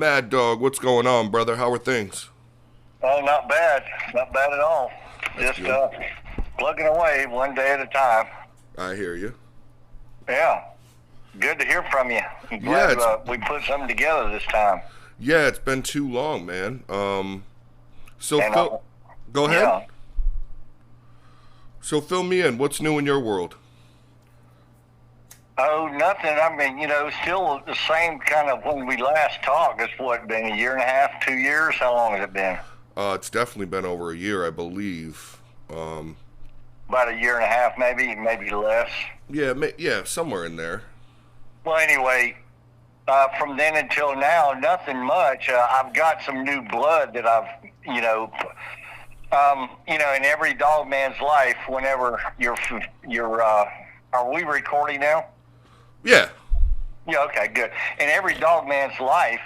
Maddog, what's going on, brother? How are things? Oh, not bad. Not bad at all. That's Just good. plugging away one day at a time. I hear you. Yeah. Good to hear from you. I'm Yeah, glad we put something together this time. it's been too long, man. So And Phil, go ahead. yeah. So fill me in. What's new in your world? Oh, nothing. I mean, still the same kind of when we last talked. It's what, been a year and a half, 2 years? How long has it been? It's definitely been over a year, I believe. About a year and a half, maybe less. Yeah, somewhere in there. Well, anyway, from then until now, nothing much. I've got some new blood that I've, in every dog man's life. Whenever are we recording now? Yeah, Yeah. Okay. Good. In every dog man's life,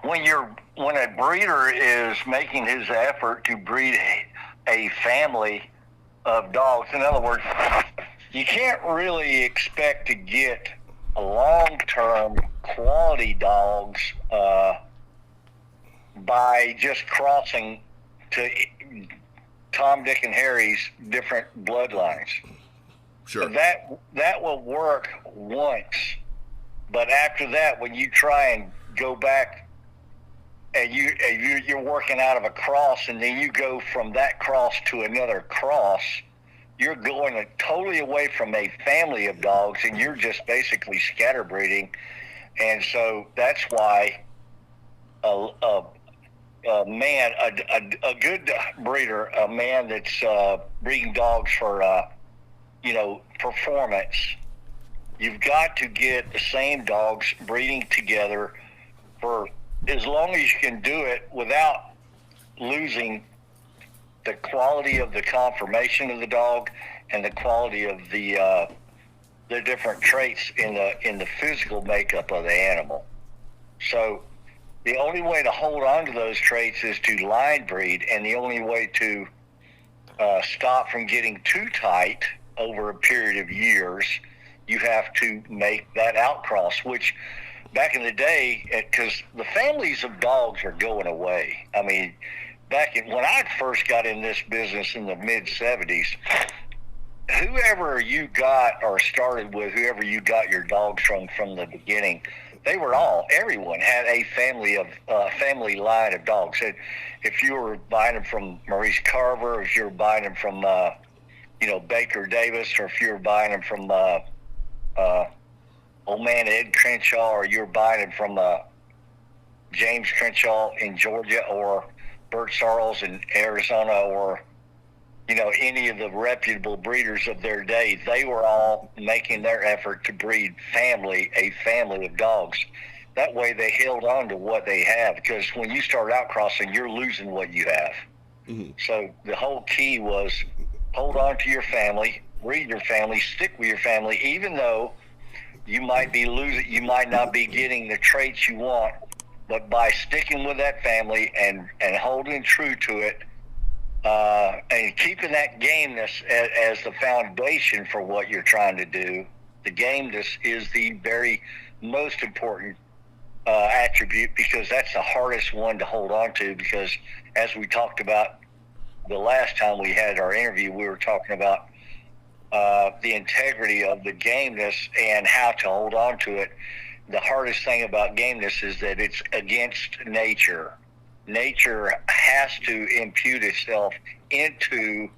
when a breeder is making his effort to breed a family of dogs, in other words, you can't really expect to get long-term quality dogs by just crossing to Tom, Dick, and Harry's different bloodlines. sure. That will work once, but after that, when you try and go back and you're working out of a cross, and then you go from that cross to another cross, you're going totally away from a family of dogs, and you're just basically scatterbreeding. And so that's why a good breeder, a man that's breeding dogs for performance, you've got to get the same dogs breeding together for as long as you can do it without losing the quality of the conformation of the dog and the quality of the different traits in the physical makeup of the animal. So the only way to hold on to those traits is to line breed, and the only way to stop from getting too tight over a period of years, you have to make that outcross, which back in the day, because the families of dogs are going away. I mean, when I first got in this business in the mid-'70s, whoever you got or started with, whoever you got your dogs from the beginning, everyone had a family line of dogs. And if you were buying them from Maurice Carver, if you were buying them from, Baker Davis, or if you were buying them from old man Ed Crenshaw, or you were buying them from James Crenshaw in Georgia, or Bert Sarles in Arizona, or any of the reputable breeders of their day, they were all making their effort to breed a family of dogs. That way they held on to what they have, because when you start outcrossing, you're losing what you have. Mm-hmm. So the whole key was hold on to your family, breed your family, stick with your family, even though you might not be getting the traits you want, but by sticking with that family and holding true to it, and keeping that gameness as the foundation for what you're trying to do. The gameness is the very most important attribute, because that's the hardest one to hold on to, because as we talked about the last time we had our interview, we were talking about the integrity of the gameness and how to hold on to it. The hardest thing about gameness is that it's against nature. Nature has to impute itself into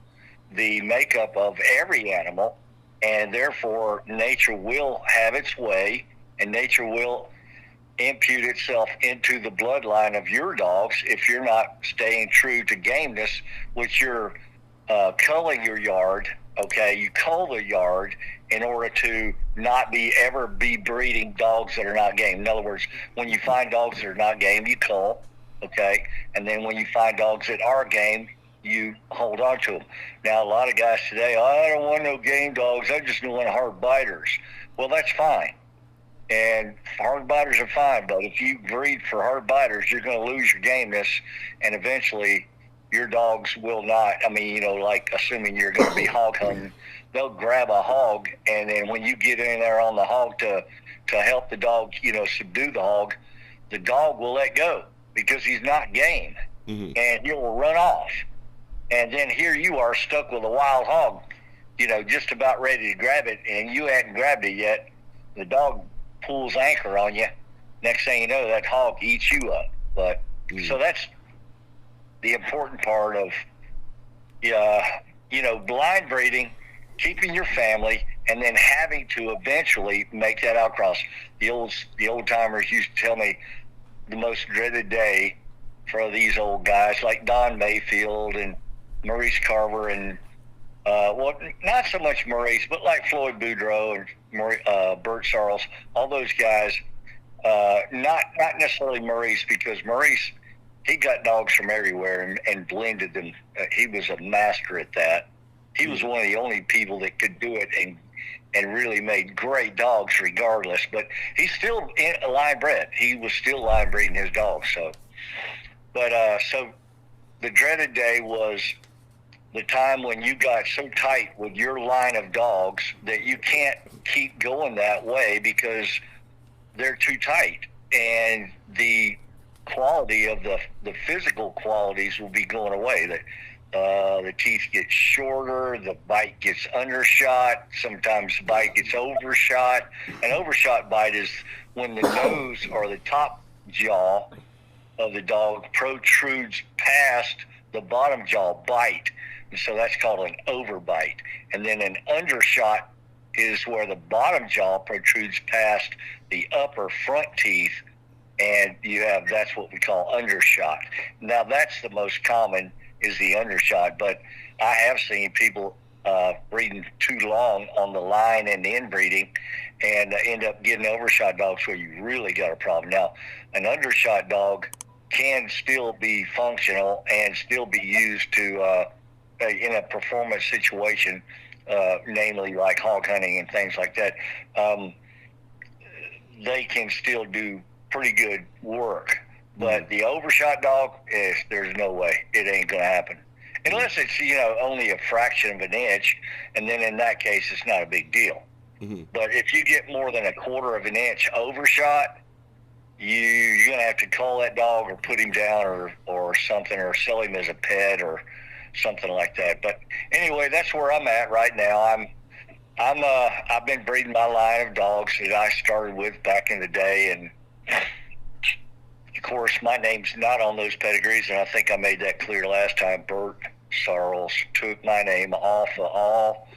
the makeup of every animal, and therefore nature will have its way, and nature will impute itself into the bloodline of your dogs if you're not staying true to gameness, which you're culling your yard. Okay, you cull the yard in order to not ever be breeding dogs that are not game. In other words, when you find dogs that are not game, you cull. Okay, and then when you find dogs that are game, you hold on to them. Now, a lot of guys today, I don't want no game dogs, I just want hard biters. Well, that's fine, and hard biters are fine, but if you breed for hard biters, you're going to lose your gameness, and eventually your dogs will not. I mean, like assuming you're going to be hog hunting, they'll grab a hog, and then when you get in there on the hog to to help the dog, subdue the dog will let go because he's not game, and he will run off. And then here you are stuck with a wild hog, just about ready to grab it, and you hadn't grabbed it yet. The dog pulls anchor on you. Next thing you know, that hog eats you up. But so that's the important part of, blind breeding, keeping your family, and then having to eventually make that outcross. The old timers used to tell me the most dreaded day for these old guys like Don Mayfield and Maurice Carver and not so much Maurice, but like Floyd Boudreaux and Bert Sarles, all those guys. Not necessarily Maurice, because Maurice, he got dogs from everywhere and blended them. He was a master at that. He was one of the only people that could do it and really made great dogs regardless. But he's still line bred. He was still line breeding his dogs. So the dreaded day was the time when you got so tight with your line of dogs that you can't keep going that way because they're too tight, and the quality of the physical qualities will be going away. The teeth get shorter, the bite gets undershot, sometimes the bite gets overshot. An overshot bite is when the nose or the top jaw of the dog protrudes past the bottom jaw bite, and so that's called an overbite. And then an undershot is where the bottom jaw protrudes past the upper front teeth, and that's what we call undershot. Now that's the most common, is the undershot, but I have seen people breeding too long on the line and the inbreeding and end up getting overshot dogs where you really got a problem. Now, an undershot dog can still be functional and still be used to in a performance situation, namely like hog hunting and things like that. They can still do pretty good work, but the overshot dog, there's no way. It ain't gonna happen unless it's only a fraction of an inch, and then in that case it's not a big deal. But if you get more than a quarter of an inch overshot, you're gonna have to call that dog or put him down or something, or sell him as a pet or something like that. But anyway, that's where I'm at right now. I've been breeding my line of dogs that I started with back in the day, and of course my name's not on those pedigrees, and I think I made that clear last time. Bert Sarles took my name off of all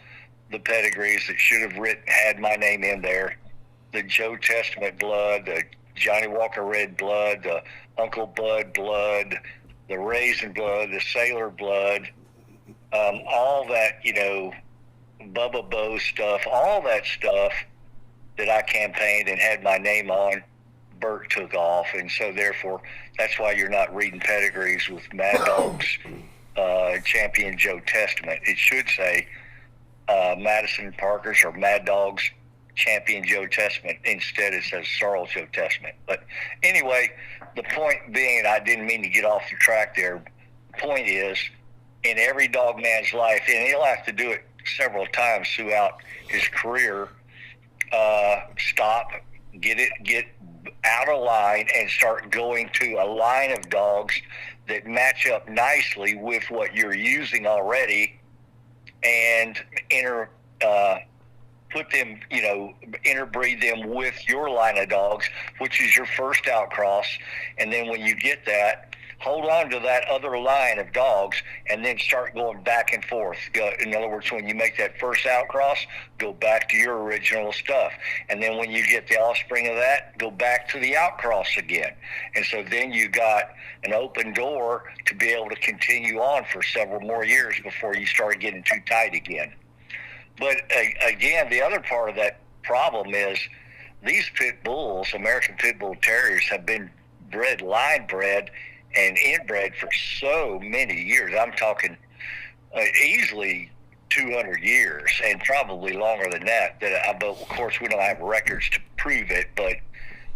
the pedigrees that should have had my name in there. The Joe Testament blood, the Johnny Walker Red blood, the Uncle Bud blood, the Raisin blood, the Sailor blood, all that, Bubba Bo stuff, all that stuff that I campaigned and had my name on, Bert took off. And so therefore, that's why you're not reading pedigrees with Maddog's Champion Joe Testament. It should say Madison Parker's or Maddog's Champion Joe Testament. Instead, it says Sarles Joe Testament. But anyway, the point being, I didn't mean to get off the track there. The point is, in every dog man's life, and he'll have to do it several times throughout his career, stop, get out of line and start going to a line of dogs that match up nicely with what you're using already, and put them, interbreed them with your line of dogs, which is your first outcross. And then when you get that, hold on to that other line of dogs and then start going back and forth. In other words, when you make that first outcross, go back to your original stuff. And then when you get the offspring of that, go back to the outcross again. And so then you got an open door to be able to continue on for several more years before you start getting too tight again. But again, the other part of that problem is these pit bulls, American Pit Bull Terriers, have been line bred and inbred for so many years. I'm talking easily 200 years, and probably longer than that. But of course, we don't have records to prove it. But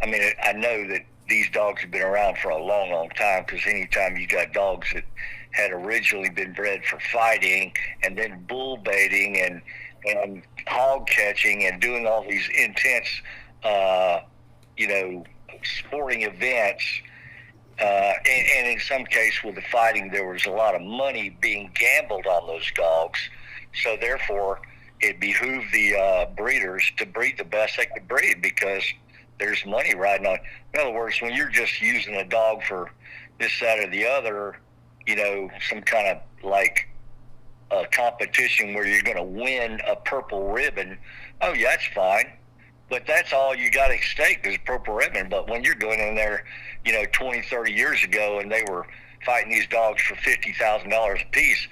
I mean, I know that these dogs have been around for a long, long time, because anytime you got dogs that had originally been bred for fighting and then bull baiting and hog catching and doing all these intense you know, sporting events. And in some case with the fighting, there was a lot of money being gambled on those dogs. So therefore, it behooved the breeders to breed the best they could breed because there's money riding on. In other words, when you're just using a dog for this, that, or the other, you know, some kind of like a competition where you're going to win a purple ribbon, oh yeah, that's fine. But that's all you got at stake is a purple ribbon. But when you're going in there, you know, 20, 30 years ago, and they were fighting these dogs for $50,000 a piece,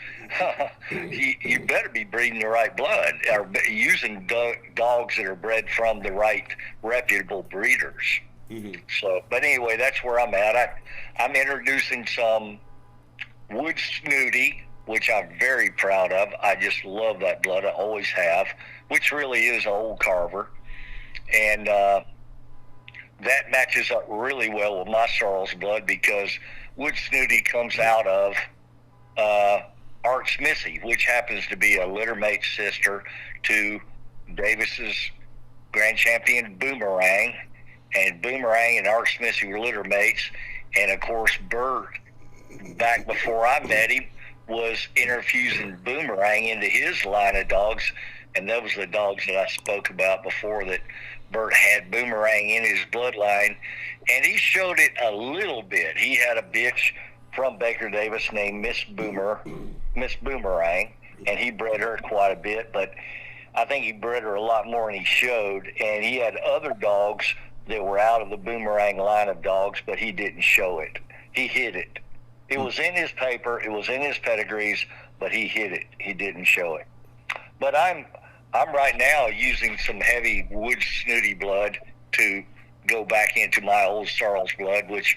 you better be breeding the right blood or using dogs that are bred from the right reputable breeders. Mm-hmm. So, but anyway, that's where I'm at. I'm introducing some Wood Snooty, which I'm very proud of. I just love that blood. I always have, which really is an old carver. And that matches up really well with my Sorrel's blood because Wood Snooty comes out of Arch Missy, which happens to be a littermate sister to Davis's Grand Champion Boomerang. And Boomerang and Arch Missy were littermates. And of course, Bert, back before I met him, was interfusing Boomerang into his line of dogs. And those were the dogs that I spoke about before that Bert had Boomerang in his bloodline. And he showed it a little bit. He had a bitch from Baker Davis named Miss Boomerang, and he bred her quite a bit. But I think he bred her a lot more than he showed. And he had other dogs that were out of the Boomerang line of dogs, but he didn't show it. He hid it. It was in his paper. It was in his pedigrees, but he hid it. He didn't show it. But I'm right now using some heavy Wood Snooty blood to go back into my old Sorrel's blood, which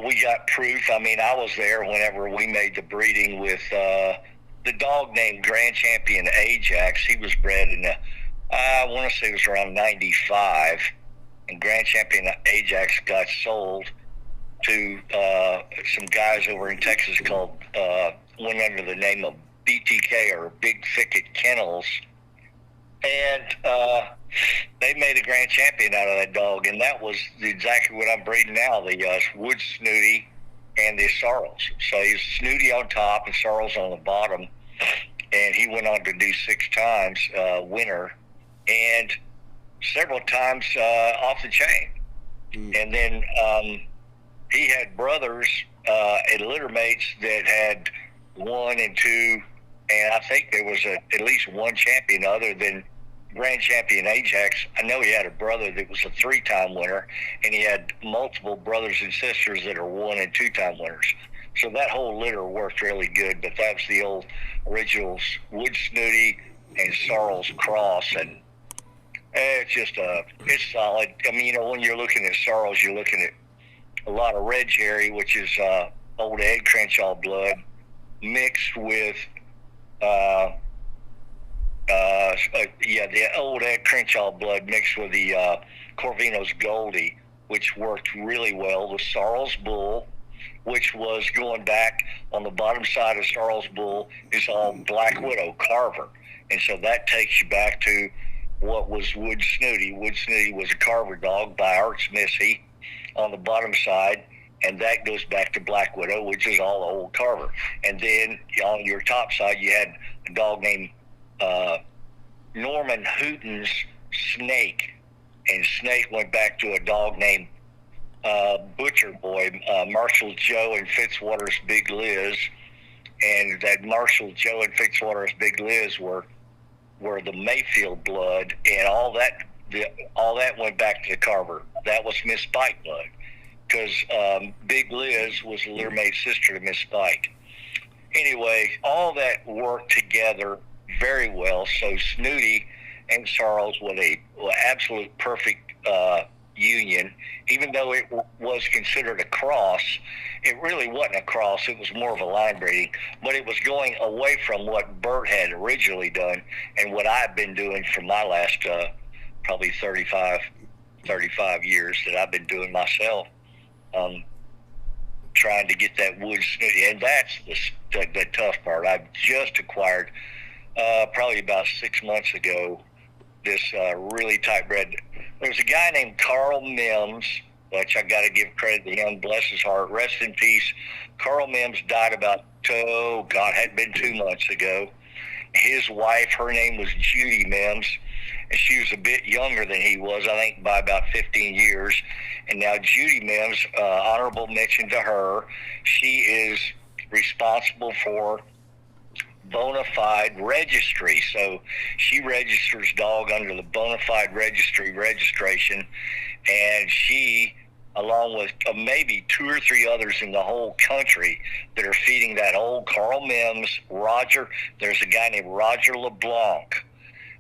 we got proof. I mean, I was there whenever we made the breeding with the dog named Grand Champion Ajax. He was bred in I want to say it was around 95, and Grand Champion Ajax got sold to some guys over in Texas called, went under the name of BTK or Big Thicket Kennels. And they made a Grand Champion out of that dog, and that was exactly what I'm breeding now, the Wood Snooty and the Sorrel's. So he's Snooty on top and Sorrel's on the bottom, and he went on to do 6 times winner and several times off the chain. And then he had brothers and littermates that had 1 and 2, and I think there was at least one champion other than Grand Champion Ajax. I know he had a brother that was a 3-time winner, and he had multiple brothers and sisters that are 1 and 2-time winners. So that whole litter worked really good, but that's the old original Wood Snooty and Sorrel's cross, and it's just it's solid. I mean, you know, when you're looking at Sorrel's, you're looking at a lot of Red Jerry, which is old Ed Crenshaw blood, mixed with the old Ed Crenshaw blood mixed with the Corvino's Goldie, which worked really well. The Sorrel's Bull, which was going back on the bottom side of Sorrel's Bull, is all Black Widow Carver. And so that takes you back to what was Wood Snooty. Wood Snooty was a Carver dog by Arch Missy on the bottom side, and that goes back to Black Widow, which is all old Carver. And then on your top side, you had a dog named Norman Hooton's Snake, and Snake went back to a dog named Butcher Boy, Marshall Joe and Fitzwater's Big Liz, and that Marshall Joe and Fitzwater's Big Liz were the Mayfield blood, and all that went back to the Carver. That was Miss Spike blood, because Big Liz was a littermate sister to Miss Spike. Anyway, all that worked together very well. So Snooty and Sorrel's were an absolute perfect union. Even though it was considered a cross, it really wasn't a cross. It was more of a line breeding, but it was going away from what Bert had originally done and what I've been doing for my last probably 35 years that I've been doing myself, trying to get that Wood Snooty. And that's the tough part. I've just acquired probably about 6 months ago this really tight bred There's a guy named Carl Mims, which I got to give credit to him. Bless his heart. Rest in peace. Carl Mims died about, had been 2 months ago. His wife, her name was Judy Mims, and she was a bit younger than he was, I think by about 15 years. And now Judy Mims, honorable mention to her, she is responsible for bona fide registry. So she registers dog under the bona fide registration, and she, along with maybe 2 or 3 others in the whole country that are feeding that old Carl Mims, Roger. There's a guy named Roger LeBlanc.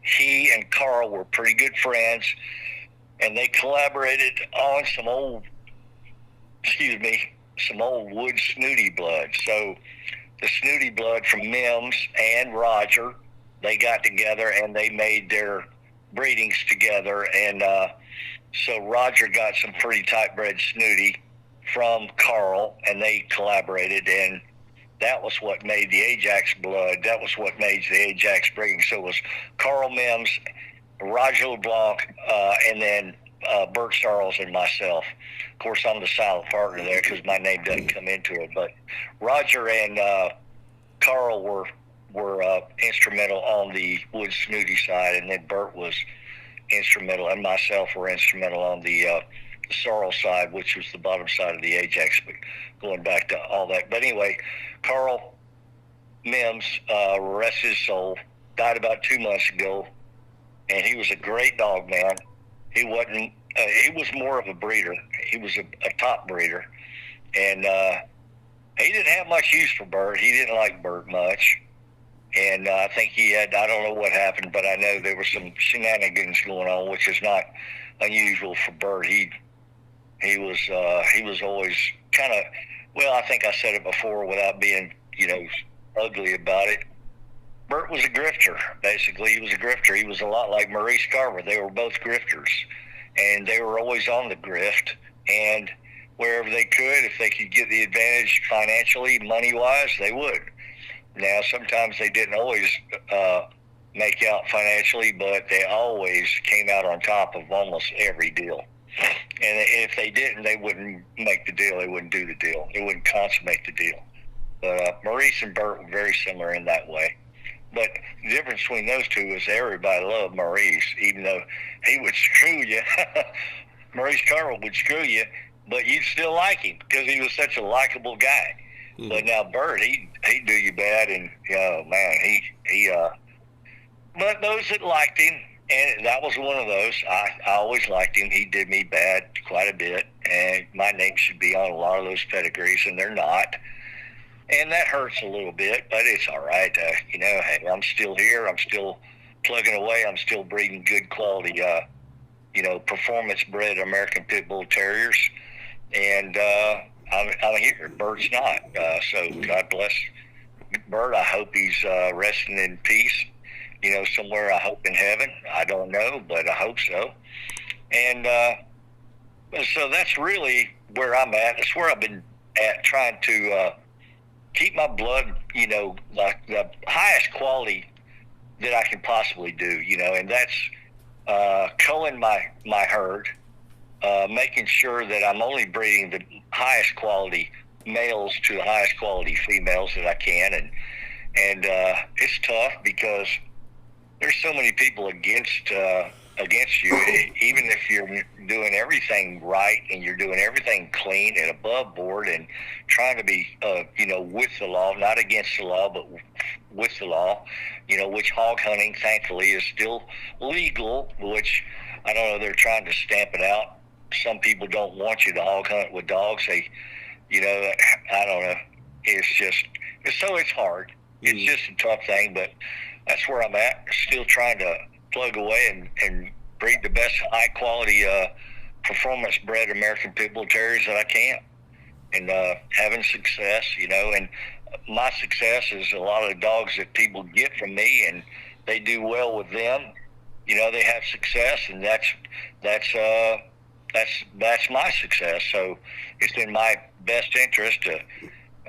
He and Carl were pretty good friends, and they collaborated on some old wood snooty blood. So the snooty blood from Mims and Roger, they got together and they made their breedings together. And so Roger got some pretty tight bred snooty from Carl, and they collaborated, and that was what made the Ajax blood. That was what made the Ajax breeding. So it was Carl Mims, Roger LeBlanc, and then Bert Charles and myself. Of course, I'm the silent partner there because my name doesn't come into it. But Roger and Carl were instrumental on the wood snooty side, and then Bert was instrumental, and myself were instrumental on the sorrel side, which was the bottom side of the Ajax, but going back to all that. But anyway, Carl Mims, rest his soul, died about 2 months ago, and he was a great dog, man. He wasn't, he was more of a breeder. He was a top breeder, and he didn't have much use for Bert. He didn't like Bert much. And I think he had, I don't know what happened, but I know there were some shenanigans going on, which is not unusual for Bert. He was always kind of, well, I think I said it before without being, ugly about it. Bert was a grifter, basically. He was a grifter. He was a lot like Maurice Carver. They were both grifters, and they were always on the grift. And wherever they could, if they could get the advantage financially, money-wise, they would. Now, sometimes they didn't always make out financially, but they always came out on top of almost every deal. And if they didn't, they wouldn't make the deal. They wouldn't do the deal. They wouldn't consummate the deal. But Maurice and Bert were very similar in that way. But the difference between those two is everybody loved Maurice, even though he would screw you. Maurice Carver would screw you, but you'd still like him because he was such a likable guy. But now Bert, he'd do you bad, and but those that liked him, and that was one of those. I always liked him. He did me bad quite a bit, and my name should be on a lot of those pedigrees, and they're not. And that hurts a little bit, but it's all right. Hey, I'm still here. I'm still plugging away. I'm still breeding good quality, performance-bred American Pitbull Terriers, and I'm here. Bert's not. So God bless Bert. I hope he's resting in peace, somewhere, I hope in heaven. I don't know, but I hope so. And so that's really where I'm at. That's where I've been at, trying to keep my blood, like the highest quality that I can possibly do, and that's culling my herd, making sure that I'm only breeding the highest quality males to the highest quality females that I can, and it's tough because there's so many people against you. Even if you're doing everything right and you're doing everything clean and above board and trying to be with the law, not against the law, but with the law, which hog hunting thankfully is still legal, which I don't know, they're trying to stamp it out. Some people don't want you to hog hunt with dogs. I don't know. It's hard. It's just a tough thing, but that's where I'm at. Still trying to plug away and breed the best high quality performance bred American Pitbull Terriers that I can, and having success, and my success is a lot of the dogs that people get from me, and they do well with them. They have success, and that's my success. So it's in my best interest to,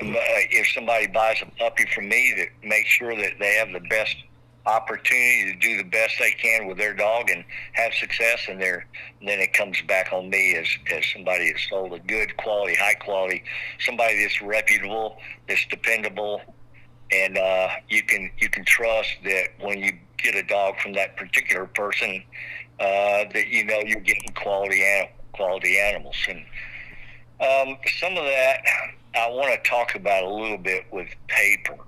if somebody buys a puppy from me, that make sure that they have the best opportunity to do the best they can with their dog and have success, and then it comes back on me as somebody that's sold a good quality, high quality, somebody that's reputable, that's dependable, and you can trust that when you get a dog from that particular person, that you know you're getting quality animals. And some of that I want to talk about a little bit with paper.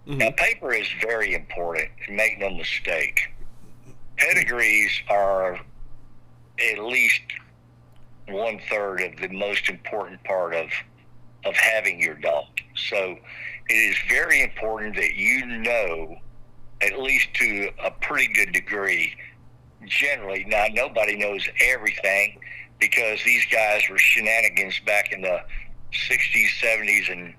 Mm-hmm. Now, paper is very important, make no mistake. Pedigrees are at least 1/3 of the most important part of having your dog. So it is very important that you know, at least to a pretty good degree, generally. Now, nobody knows everything, because these guys were shenanigans back in the 60s, 70s, and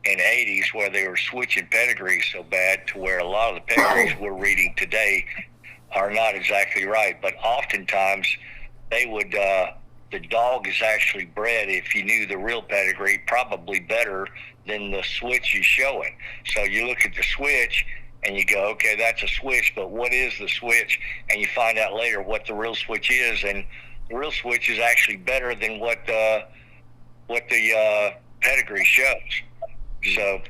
80s, where they were switching pedigrees so bad to where a lot of the pedigrees we're reading today are not exactly right. But oftentimes they would, the dog is actually bred, if you knew the real pedigree, probably better than the switch is showing. So you look at the switch and you go, okay, that's a switch, but what is the switch? And you find out later what the real switch is, and the real switch is actually better than what the pedigree shows. So,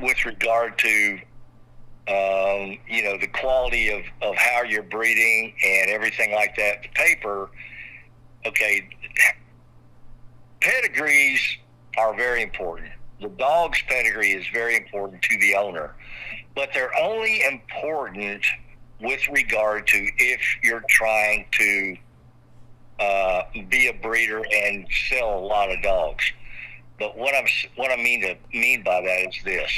with regard to, the quality of how you're breeding and everything like that, the paper, okay, pedigrees are very important. The dog's pedigree is very important to the owner, but they're only important with regard to if you're trying to be a breeder and sell a lot of dogs. But what I mean by that is this,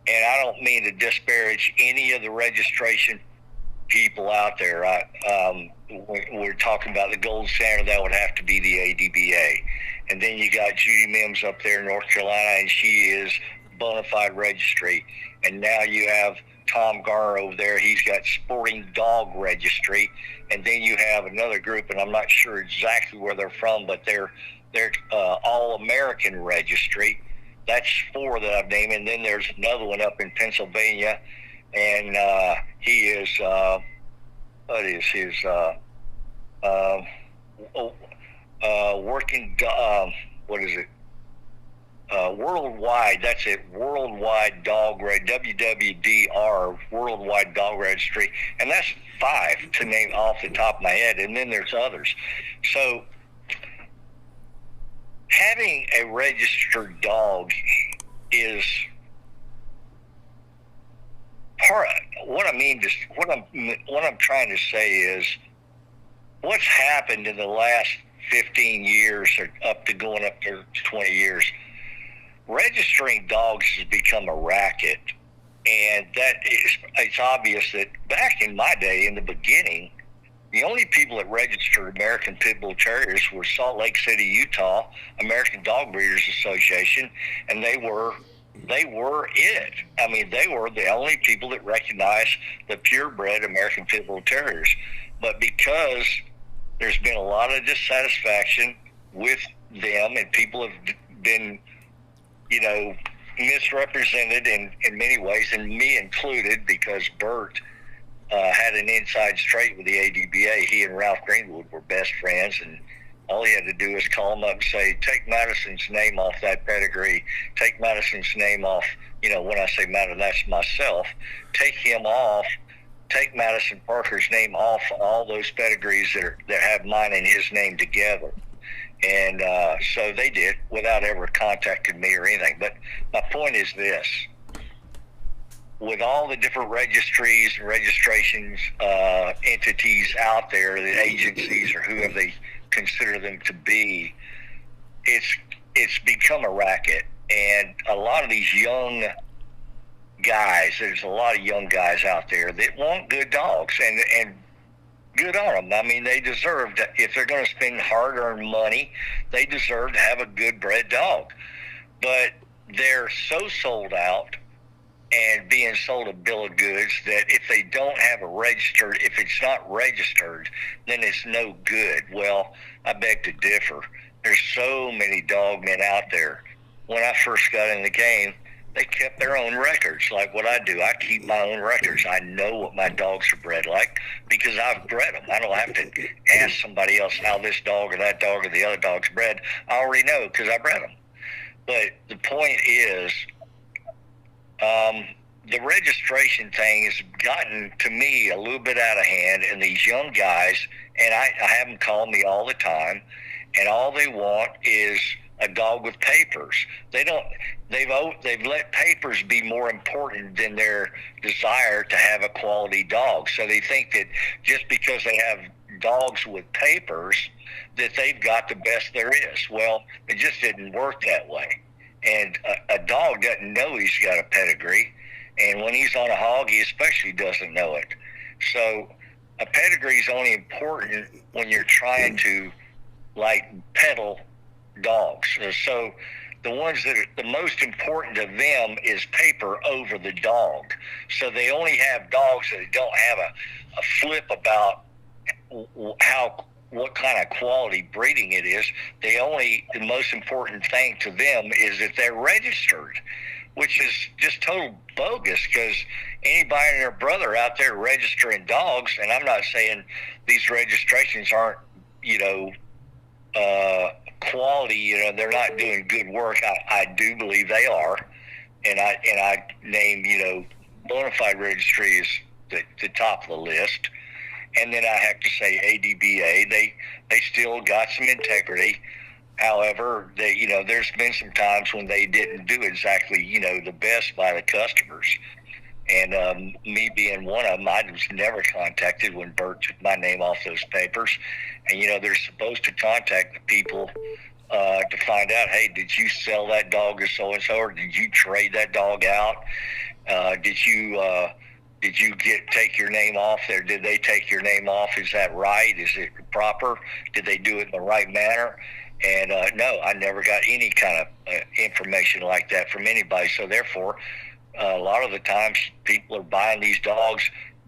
and I don't mean to disparage any of the registration people out there. We're talking about the gold standard, that would have to be the ADBA. And then you got Judy Mims up there in North Carolina, and she is bona fide registry. And now you have Tom Garner over there, he's got Sporting Dog Registry. And then you have another group, and I'm not sure exactly where they're from, but they're All-American Registry. That's 4 that I've named. And then there's another one up in Pennsylvania, and he is, what is his, working, what is it? Worldwide, that's it, Worldwide Dog Registry, WWDR, Worldwide Dog Registry, and that's 5 to name off the top of my head, and then there's others. So having a registered dog is part of what I'm trying to say is what's happened in the last 15 years or up to 20 years. Registering dogs has become a racket, and it's obvious that back in my day, in the beginning, the only people that registered American Pitbull Terriers were Salt Lake City, Utah, American Dog Breeders Association, and they were it. I mean, they were the only people that recognized the purebred American Pitbull Terriers. But because there's been a lot of dissatisfaction with them, and people have been, misrepresented in many ways, and me included, because Bert had an inside straight with the ADBA. He and Ralph Greenwood were best friends, and all he had to do was call him up and say, take Madison's name off that pedigree, take Madison's name off, when I say Madison, that's myself, take him off, take Madison Parker's name off all those pedigrees that have mine and his name together. And so they did, without ever contacting me or anything. But my point is this. With all the different registries and registrations entities out there, the agencies or whoever they consider them to be, it's become a racket. And a lot of these young guys, there's a lot of young guys out there that want good dogs, and good on them. I mean, they deserve to, if they're going to spend hard-earned money, they deserve to have a good bred dog. But they're so sold out and being sold a bill of goods that if they don't have if it's not registered, then it's no good. Well, I beg to differ. There's so many dog men out there. When I first got in the game, they kept their own records, like what I do. I keep my own records. I know what my dogs are bred like because I've bred them. I don't have to ask somebody else how this dog or that dog or the other dog's bred. I already know because I bred them. But the point is, the registration thing has gotten, to me, a little bit out of hand, and these young guys, and I have them call me all the time, and all they want is a dog with papers. They've let papers be more important than their desire to have a quality dog. So they think that just because they have dogs with papers, that they've got the best there is. Well, it just didn't work that way. And a dog doesn't know he's got a pedigree. And when he's on a hog, he especially doesn't know it. So a pedigree is only important when you're trying to, like, peddle dogs. So the ones that are the most important to them is paper over the dog. So they only have dogs that don't have a flip about what kind of quality breeding it is. The most important thing to them is that they're registered, which is just total bogus, because anybody and their brother out there registering dogs, and I'm not saying these registrations aren't, quality, they're not doing good work. I do believe they are. And I name, bona fide registry is the top of the list. And then I have to say ADBA, they still got some integrity. However, there's been some times when they didn't do exactly, the best by the customers. And me being one of them, I was never contacted when Bert took my name off those papers. And, they're supposed to contact the people to find out, hey, did you sell that dog to so-and-so, or did you trade that dog out? Did you take your name off there? Did they take your name off? Is that right? Is it proper? Did they do it in the right manner? And no, I never got any kind of information like that from anybody. So therefore, a lot of the times people are buying these dogs.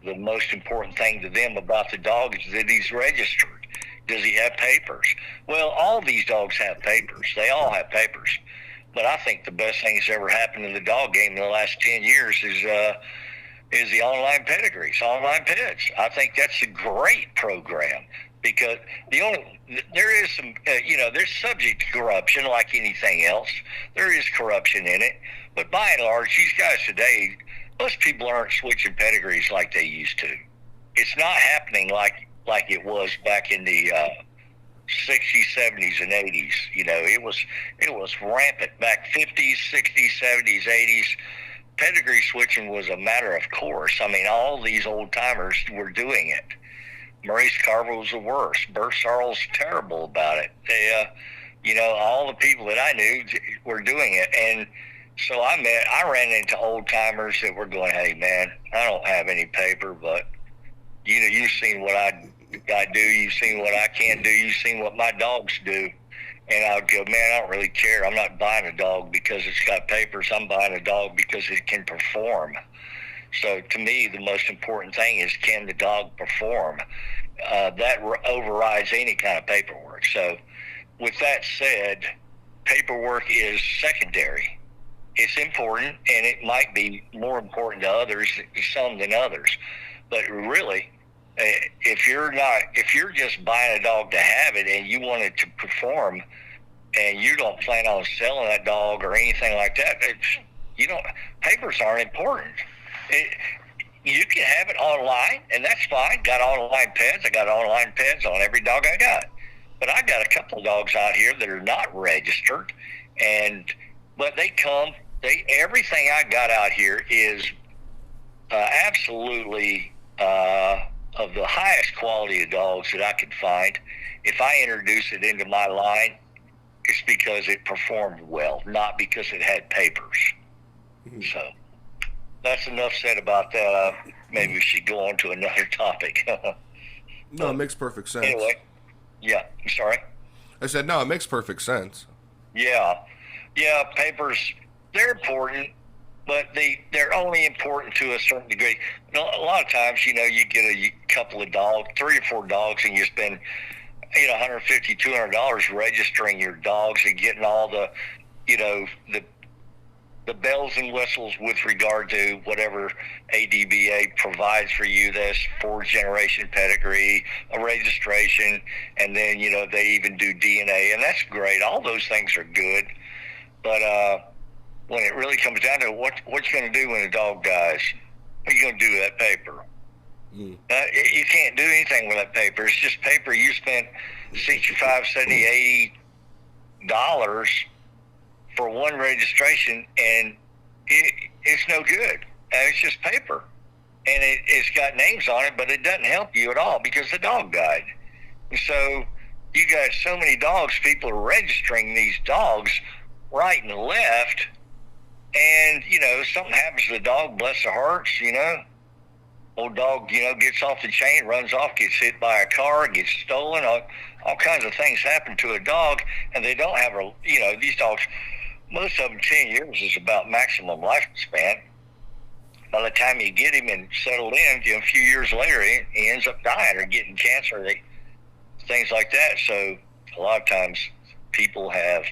The most important thing to them about the dog is that he's registered. Does he have papers? Well, all these dogs have papers. They all have papers. But I think the best thing that's ever happened in the dog game in the last 10 years is the online pedigrees, online peds. I think that's a great program, because there is some, there's subject to corruption like anything else. There is corruption in it. But by and large, these guys today, most people aren't switching pedigrees like they used to. It's not happening like it was back in the 60s, 70s, and 80s. It was rampant back 50s, 60s, 70s, 80s. Pedigree switching was a matter of course. I mean, all these old timers were doing it. Maurice Carver was the worst. Bert Sarles terrible about it. They, all the people that I knew were doing it. And so I ran into old timers that were going, hey man, I don't have any paper, but you've seen what I do. You've seen what I can do. You've seen what my dogs do. And I would go, man, I don't really care. I'm not buying a dog because it's got papers. I'm buying a dog because it can perform. So to me, the most important thing is, can the dog perform? That overrides any kind of paperwork. So with that said, paperwork is secondary. It's important, and it might be more important to others, some than others. But really, if you're just buying a dog to have it and you want it to perform, and you don't plan on selling that dog or anything like that, papers aren't important. You can have it online, and that's fine. Got online pets. I got online pets on every dog I got. But I got a couple of dogs out here that are not registered, but they come. Everything I got out here is absolutely of the highest quality of dogs that I could find. If I introduce it into my line, it's because it performed well, not because it had papers. Mm-hmm. So that's enough said about that. Maybe we should go on to another topic. No, it makes perfect sense. Anyway, yeah, I'm sorry? I said, no, it makes perfect sense. Yeah, papers, they're important, but they're only important to a certain degree. A lot of times, you get a couple of dogs, 3 or 4 dogs, and you spend, $150, $200 registering your dogs and getting all the the bells and whistles with regard to whatever ADBA provides for you. That's 4th-generation pedigree, a registration, and then, they even do DNA, and that's great. All those things are good. But when it really comes down to what you going to do when a dog dies, what are you going to do with that paper? You can't do anything with that paper. It's just paper. You spent $65, $70, $80 for one registration, and it's no good. It's just paper. And it's got names on it, but it doesn't help you at all because the dog died. And so you got so many dogs, people are registering these dogs right and left, and, something happens to the dog, bless their hearts, old dog, gets off the chain, runs off, gets hit by a car, gets stolen, all kinds of things happen to a dog, and they don't have these dogs, most of them 10 years is about maximum lifespan. By the time you get him and settled in, a few years later, he ends up dying or getting cancer, things like that. So a lot of times people have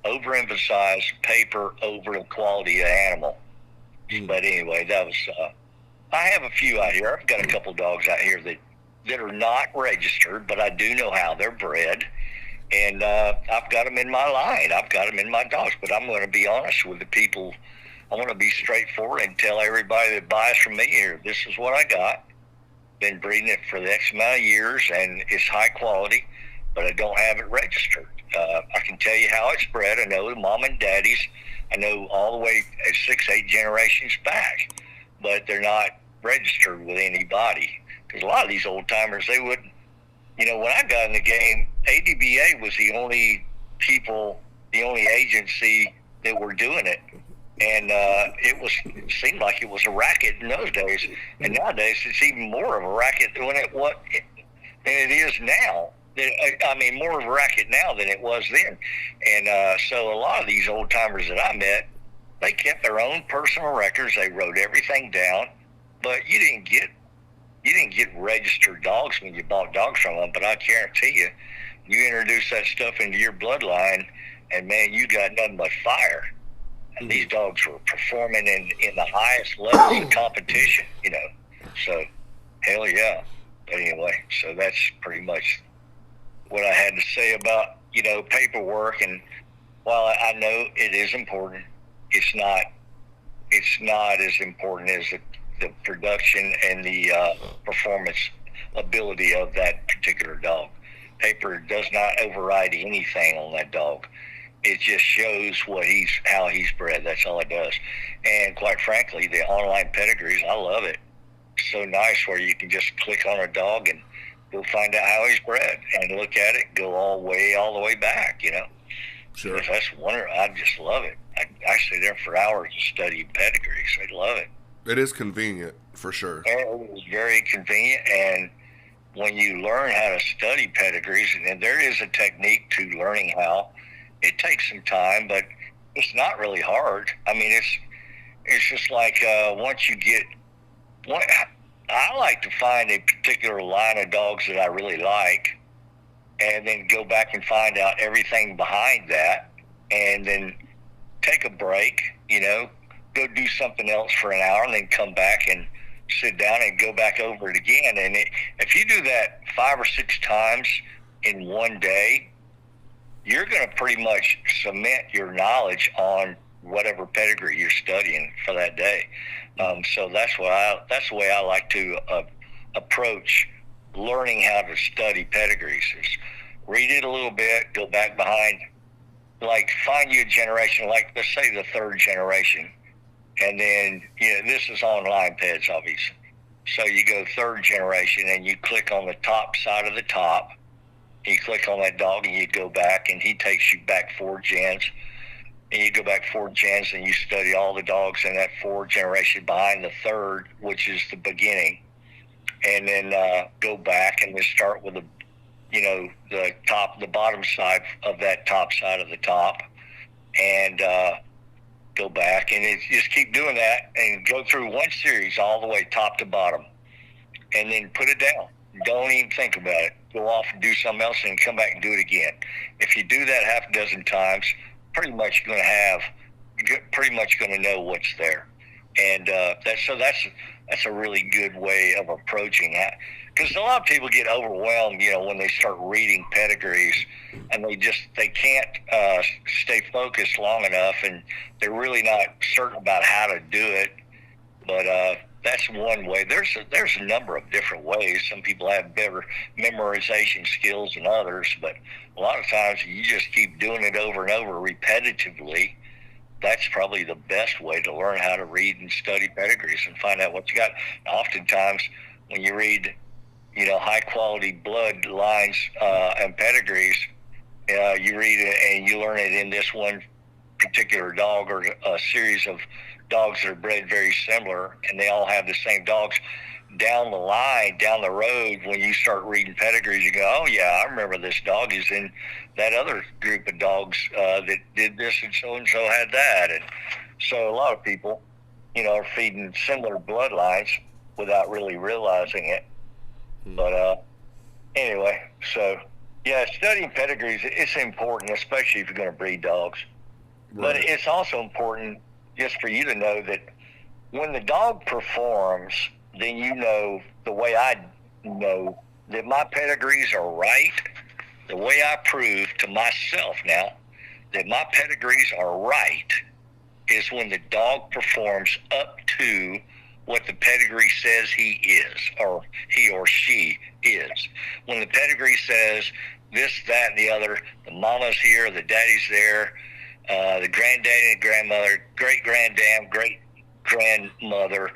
overemphasized paper over the quality of the animal. But anyway, that was, I have a few out here. I've got a couple dogs out here that are not registered, but I do know how they're bred. And I've got them in my line. I've got them in my dogs. But I'm going to be honest with the people. I want to be straightforward and tell everybody that buys from me here, this is what I got. Been breeding it for the X amount of years, and it's high quality, but I don't have it registered. I can tell you how it's bred. I know the mom and daddies. I know all the way 6, 8 generations back, but they're not registered with anybody. Because a lot of these old timers, they wouldn't. When I got in the game, ADBA was the only agency that were doing it. And it seemed like it was a racket in those days. And nowadays, it's even more of a racket than it is now. I mean, more of a racket now than it was then. And so a lot of these old timers that I met, they kept their own personal records. They wrote everything down, but you didn't get registered dogs when you bought dogs from them. But I guarantee you introduce that stuff into your bloodline, and man, you got nothing but fire. And these dogs were performing in the highest levels of competition, So, hell yeah. But anyway, so that's pretty much what I had to say about, paperwork. And while I know it is important, it's not as important as the production and the performance ability of that particular dog. Paper does not override anything on that dog. It just shows how he's bred. That's all it does. And quite frankly, the online pedigrees, I love it. It's so nice where you can just click on a dog and go find out how he's bred and look at it, go all the way back, Sure. If that's wonderful. I just love it. I sit there for hours to study pedigrees. I love it. It is convenient, for sure. And it was very convenient, and when you learn how to study pedigrees, and there is a technique to learning how, it takes some time, but it's not really hard. I mean, it's just like once you get I like to find a particular line of dogs that I really like, and then go back and find out everything behind that, and then take a break, go do something else for an hour, and then come back and sit down and go back over it again. And if you do that 5 or 6 times in one day, you're going to pretty much cement your knowledge on whatever pedigree you're studying for that day. So that's the way I like to approach learning how to study pedigrees. Is read it a little bit, go back behind, like find you a generation, like let's say the 3rd generation, and then this is online peds, obviously. So you go 3rd generation, and you click on the top side of the top. You click on that dog, and you go back, and he takes you back 4 gens. And you go back 4 gens, and you study all the dogs in that 4 generation behind the 3rd, which is the beginning. And then go back and then start with the bottom side of that top side of the top, and go back and just keep doing that and go through one series all the way top to bottom, and then put it down. Don't even think about it. Go off and do something else and come back and do it again. If you do that half a dozen times, pretty much you're going to have pretty much going to know what's there. And that's a really good way of approaching it. Because a lot of people get overwhelmed, when they start reading pedigrees, and they can't stay focused long enough, and they're really not certain about how to do it. But that's one way. There's a number of different ways. Some people have better memorization skills than others, but a lot of times you just keep doing it over and over repetitively. That's probably the best way to learn how to read and study pedigrees and find out what you got. Oftentimes, when you read, high quality blood lines and pedigrees, you read it and you learn it in this one particular dog or a series of dogs that are bred very similar, and they all have the same dogs. Down the line, down the road, when you start reading pedigrees, you go, oh yeah, I remember this dog is in that other group of dogs that did this, and so had that. And so a lot of people, are feeding similar bloodlines without really realizing it. But anyway, so yeah, studying pedigrees, it's important, especially if you're going to breed dogs. Right. But it's also important just for you to know that when the dog performs, then the way I know that my pedigrees are right, the way I prove to myself now that my pedigrees are right is when the dog performs up to what the pedigree says he is, or he or she is. When the pedigree says this, that, and the other, the mama's here, the daddy's there, the granddaddy and grandmother, great-granddam, great-grandmother,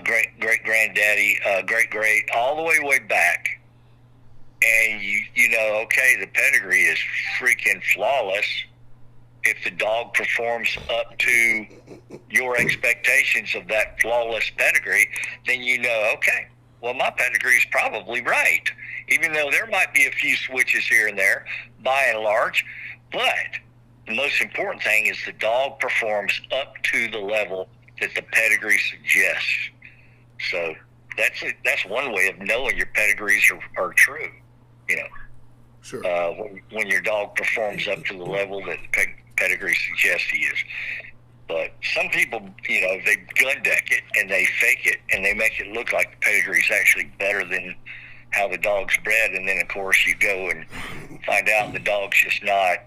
great-granddaddy, great-great, all the way back. And you know, okay, the pedigree is freaking flawless. If the dog performs up to your expectations of that flawless pedigree, then okay, well, my pedigree is probably right. Even though there might be a few switches here and there, by and large. But the most important thing is the dog performs up to the level that the pedigree suggests. So that's one way of knowing your pedigrees are true. Sure. When your dog performs up to the level that the pedigree suggests he is. But some people, they gun deck it and they fake it and they make it look like the pedigree is actually better than how the dog's bred. And then, of course, you go and find out the dog's just not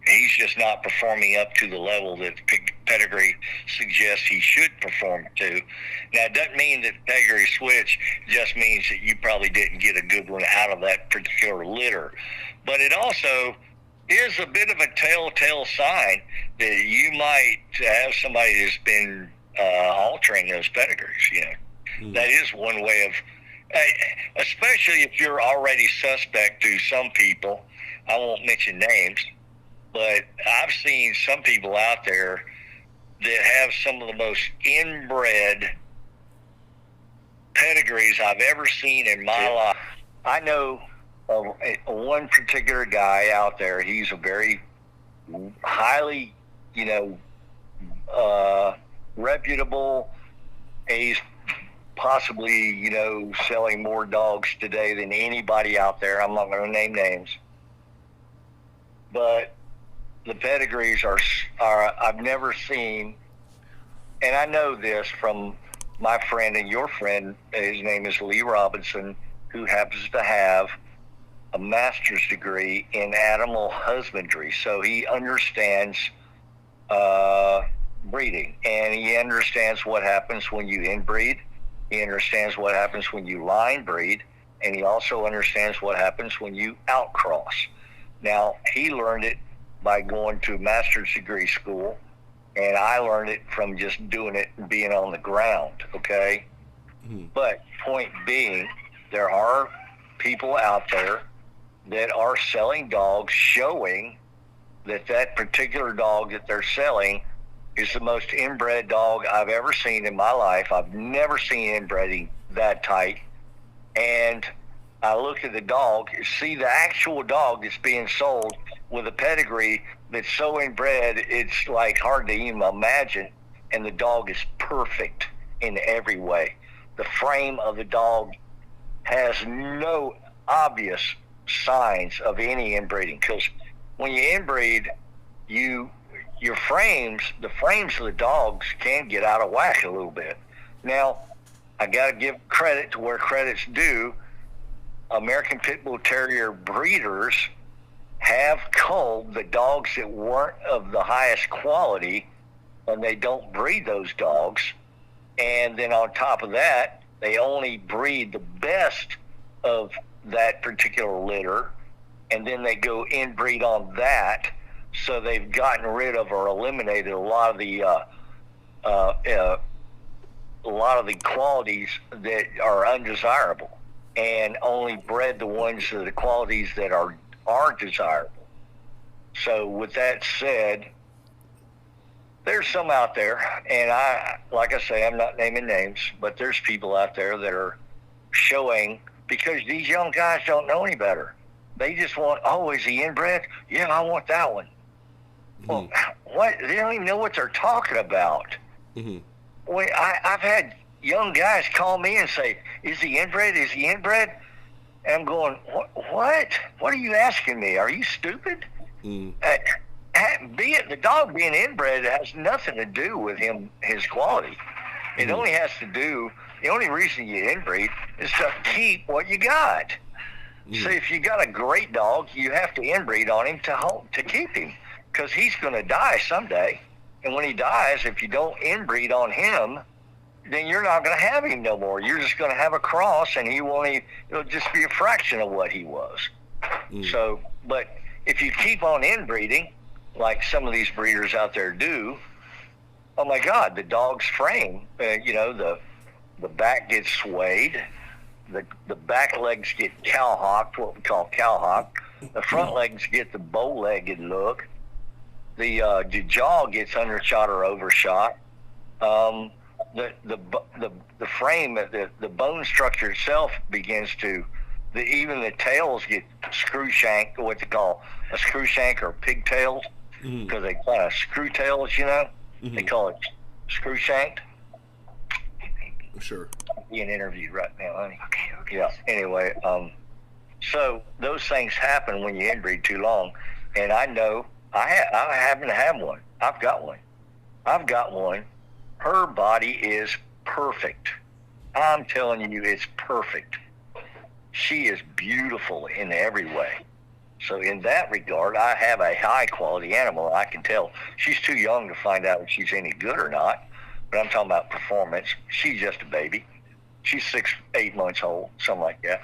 he's just not performing up to the level that the pedigree suggests he should perform to. Now, it doesn't mean that the pedigree switch, just means that you probably didn't get a good one out of that particular litter. But it also is a bit of a telltale sign that you might have somebody that's been altering those pedigrees, That is one way of, especially if you're already suspect to some people. I won't mention names, but I've seen some people out there that have some of the most inbred pedigrees I've ever seen in my life. I know of one particular guy out there. He's a very highly, reputable. He's possibly, selling more dogs today than anybody out there. I'm not going to name names. But the pedigrees are I've never seen, and I know this from my friend and your friend. His name is Lee Robinson, who happens to have a master's degree in animal husbandry. So he understands breeding, and he understands what happens when you inbreed. He understands what happens when you line breed, and he also understands what happens when you outcross. Now, he learned it by going to master's degree school, and I learned it from just doing it and being on the ground, okay? Mm-hmm. But point being, there are people out there that are selling dogs showing that particular dog that they're selling is the most inbred dog I've ever seen in my life. I've never seen inbreeding that tight. And I look at the dog, see the actual dog that's being sold with a pedigree that's so inbred, it's like hard to even imagine. And the dog is perfect in every way. The frame of the dog has no obvious signs of any inbreeding, because when you inbreed, your frames, the frames of the dogs can get out of whack a little bit. Now, I got to give credit to where credit's due. American Pit Bull Terrier breeders have culled the dogs that weren't of the highest quality, and they don't breed those dogs. And then on top of that, they only breed the best of that particular litter, and then they go inbreed on that. So they've gotten rid of or eliminated a lot of the qualities that are undesirable, and only bred the ones that are the qualities that are desirable. So with that said, there's some out there, and like I say, I'm not naming names, but there's people out there that are showing, because these young guys don't know any better. They just want, oh, is he inbred? Yeah, I want that one. Mm-hmm. Well, what? They don't even know what they're talking about. Mm-hmm. Well, I've had young guys call me and say, is he inbred? Is he inbred? And I'm going, what? What are you asking me? Are you stupid? Mm. The dog being inbred has nothing to do with his quality. It only has to do, the only reason you inbreed is to keep what you got. So if you got a great dog, you have to inbreed on him to keep him, because he's going to die someday. And when he dies, if you don't inbreed on him, then you're not going to have him no more. You're just going to have a cross, and it'll just be a fraction of what he was. So, but if you keep on inbreeding, like some of these breeders out there do, oh my God, the dog's frame, the back gets swayed, the back legs get cowhocked, what we call cowhock. The front legs get the bow-legged look. The jaw gets undershot or overshot. The frame, the bone structure itself begins to, even the tails get screw shanked, what they call a screw shank or pigtails, because they kind of screw tails, they call it screw shanked. Sure. Being interviewed right now, honey. Okay. Yeah. Anyway, so those things happen when you inbreed too long, and I know I happen to have one. I've got one. Her body is perfect. I'm telling you, it's perfect. She is beautiful in every way. So in that regard, I have a high quality animal. I can tell she's too young to find out if she's any good or not. But I'm talking about performance. She's just a baby. She's 6-8 months old, something like that.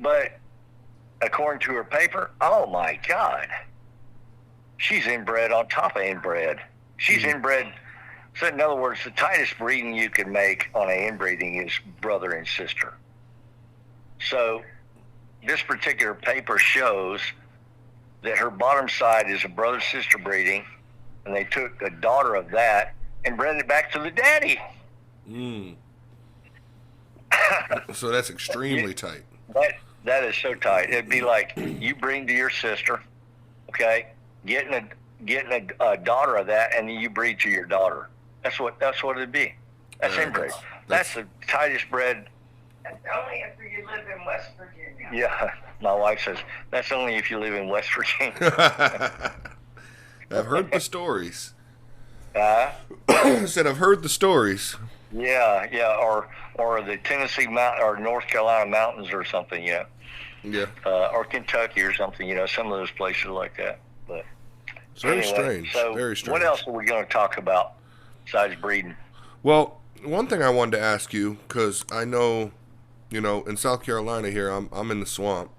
But according to her paper, oh my God, she's inbred on top of inbred. She's inbred. So in other words, the tightest breeding you can make on an inbreeding is brother and sister. So this particular paper shows that her bottom side is a brother-sister breeding, and they took a daughter of that and bred it back to the daddy. So that's extremely tight. That is so tight. It'd be like you bring to your sister, okay, getting a daughter of that, and then you breed to your daughter. That's what it'd be. That's inbred. That's the tightest bred. That's only if you live in West Virginia. Yeah, my wife says that's only if you live in West Virginia. I've heard the stories. I said I've heard the stories. Yeah, or the Tennessee mountain or North Carolina mountains or something, Yeah. Or Kentucky or something, some of those places like that. But it's very strange. So very strange. What else are we going to talk about besides breeding? Well, one thing I wanted to ask you, because I know, in South Carolina here, I'm in the swamp,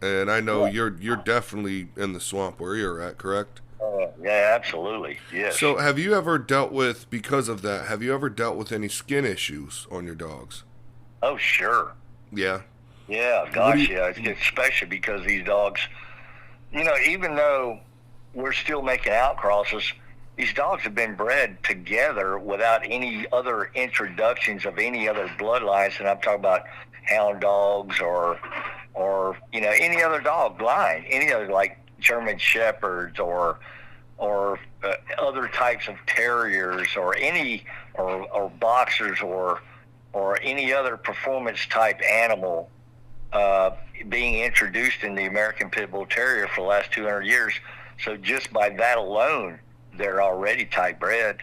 and I know you're definitely in the swamp where you're at, correct? Yeah, absolutely. Yes. So have you ever dealt with any skin issues on your dogs? Oh, sure. Yeah. Yeah, gosh, yeah. Especially because these dogs, even though we're still making outcrosses, these dogs have been bred together without any other introductions of any other bloodlines. And I'm talking about hound dogs or any other dog line, any other like German Shepherds or other types of terriers or boxers or any other performance type animal being introduced in the American Pit Bull Terrier for the last 200 years. So just by that alone, they're already tight bred.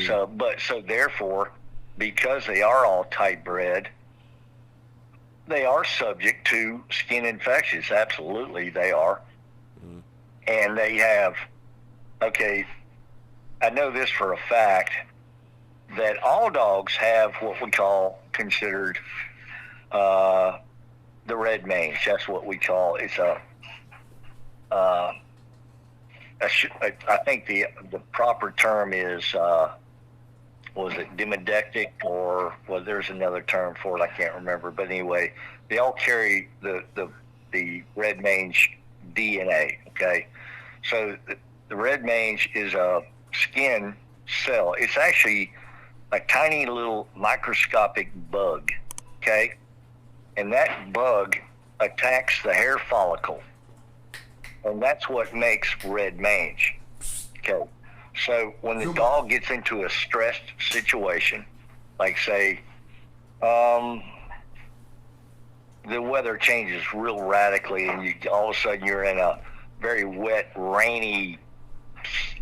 So therefore, because they are all tight bred, they are subject to skin infections. Absolutely, they are. And they have, okay, I know this for a fact, that all dogs have what we considered the red mange. That's what we call, it's I think the proper term is, was it demodectic, or well, there's another term for it, I can't remember. But anyway, they all carry the red mange DNA. Okay, so the red mange is a skin cell. It's actually a tiny little microscopic bug. Okay, and that bug attacks the hair follicle, and that's what makes red mange. Okay. So when the dog gets into a stressed situation, like say, the weather changes real radically, and all of a sudden you're in a very wet, rainy,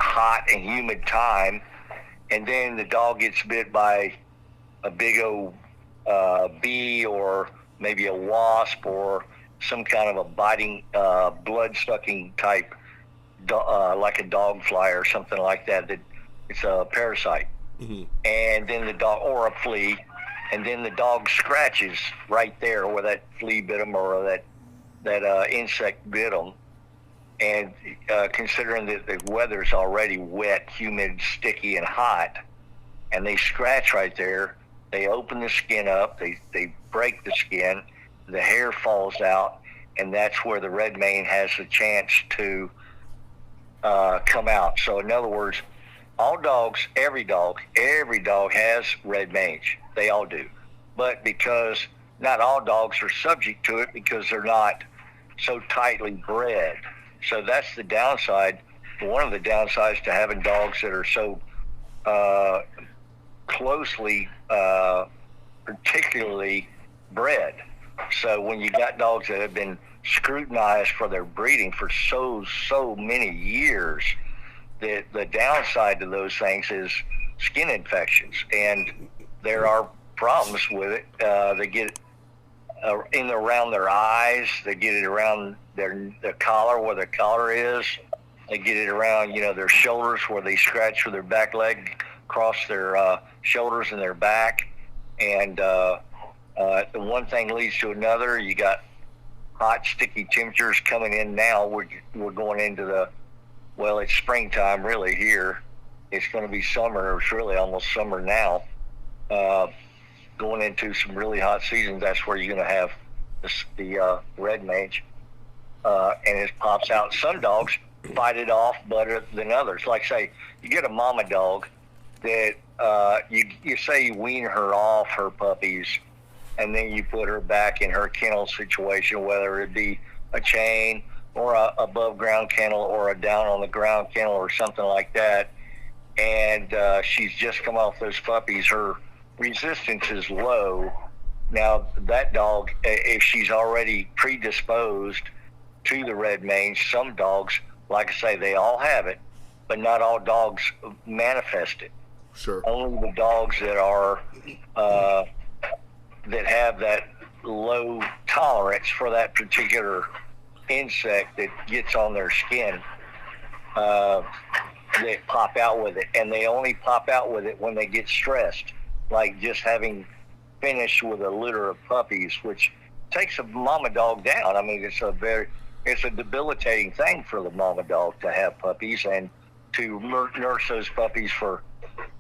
hot, and humid time, and then the dog gets bit by a big old bee, or maybe a wasp, or some kind of a biting, blood-sucking type, like a dog fly or something like that. That it's a parasite, and then the dog, or a flea, and then the dog scratches right there where that flea bit them, or that insect bit them. And considering that the weather's already wet, humid, sticky, and hot, and they scratch right there, they open the skin up, they break the skin, the hair falls out, and that's where the red mane has a chance to come out. So in other words, all dogs, every dog has red mange. They all do. But because not all dogs are subject to it, because they're not so tightly bred. So that's the downside. One of the downsides to having dogs that are so closely, particularly bred. So when you got dogs that have been scrutinized for their breeding for so many years, that the downside to those things is skin infections, and there are problems with it. They get in around their eyes, they get it around their collar, where their collar is, they get it around their shoulders, where they scratch with their back leg across their shoulders and their back, and the one thing leads to another. You got hot, sticky temperatures coming in now. We're going into it's springtime really here. It's going to be summer. It's really almost summer now. Going into some really hot seasons, that's where you're going to have the red mange, and it pops out. Some dogs fight it off better than others. Like say, you get a mama dog that you say you wean her off her puppies, and then you put her back in her kennel situation, whether it be a chain or a above ground kennel or a down on the ground kennel or something like that. And she's just come off those puppies. Her resistance is low. Now that dog, if she's already predisposed to the red mange, some dogs, like I say, they all have it, but not all dogs manifest it. Sure. Only the dogs that are that have that low tolerance for that particular insect that gets on their skin, they pop out with it, and they only pop out with it when they get stressed, like just having finished with a litter of puppies, which takes a mama dog down. I mean, it's a debilitating thing for the mama dog to have puppies and to nurse those puppies for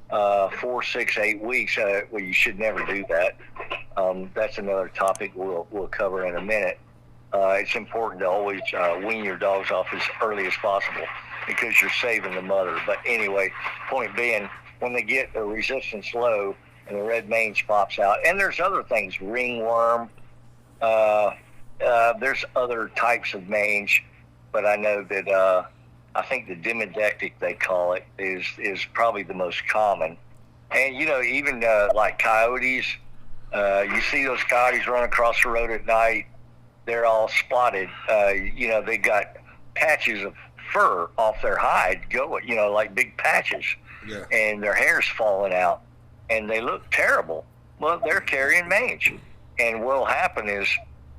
4, 6, 8 weeks. Well, you should never do that. That's another topic we'll cover in a minute. It's important to always wean your dogs off as early as possible, because you're saving the mother. But anyway, point being, when they get the resistance low and the red mange pops out, and there's other things, ringworm, there's other types of mange, but I know that I think the demodectic, they call it, is probably the most common. And even like coyotes, you see those coyotes run across the road at night, they're all spotted. They got patches of fur off their hide going, like big patches, Yeah. and their hair's falling out, and they look terrible. Well, they're carrying mange, and what'll happen is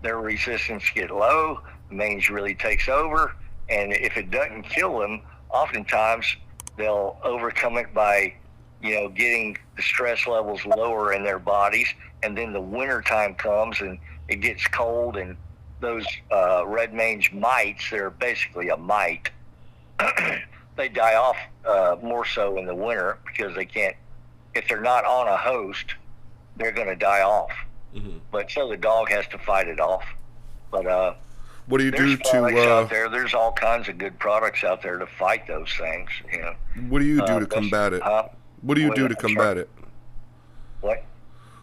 their resistance get low, the mange really takes over, and if it doesn't kill them, oftentimes they'll overcome it by, getting the stress levels lower in their bodies, and then the winter time comes and it gets cold, and those red mange mites, they're basically a mite, they die off more so in the winter because they can't, if they're not on a host, they're going to die off. Mm-hmm. But so the dog has to fight it off. But what do you do products to? out there. There's all kinds of good products out there to fight those things. What do you do to combat it? What do you do to combat it? What?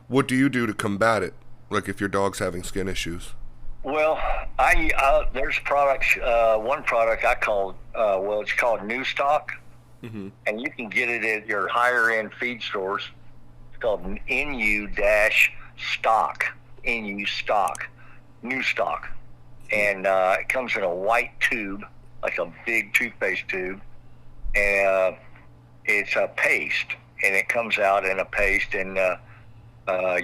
What do you do to combat it? Like if your dog's having skin issues. Well, there's products. One product I call, it's called New Stock, Mm-hmm. and you can get it at your higher end feed stores. It's called NU-Stock, NU Stock, New Stock, and it comes in a white tube, like a big toothpaste tube, and it's a paste, and it comes out in a paste, and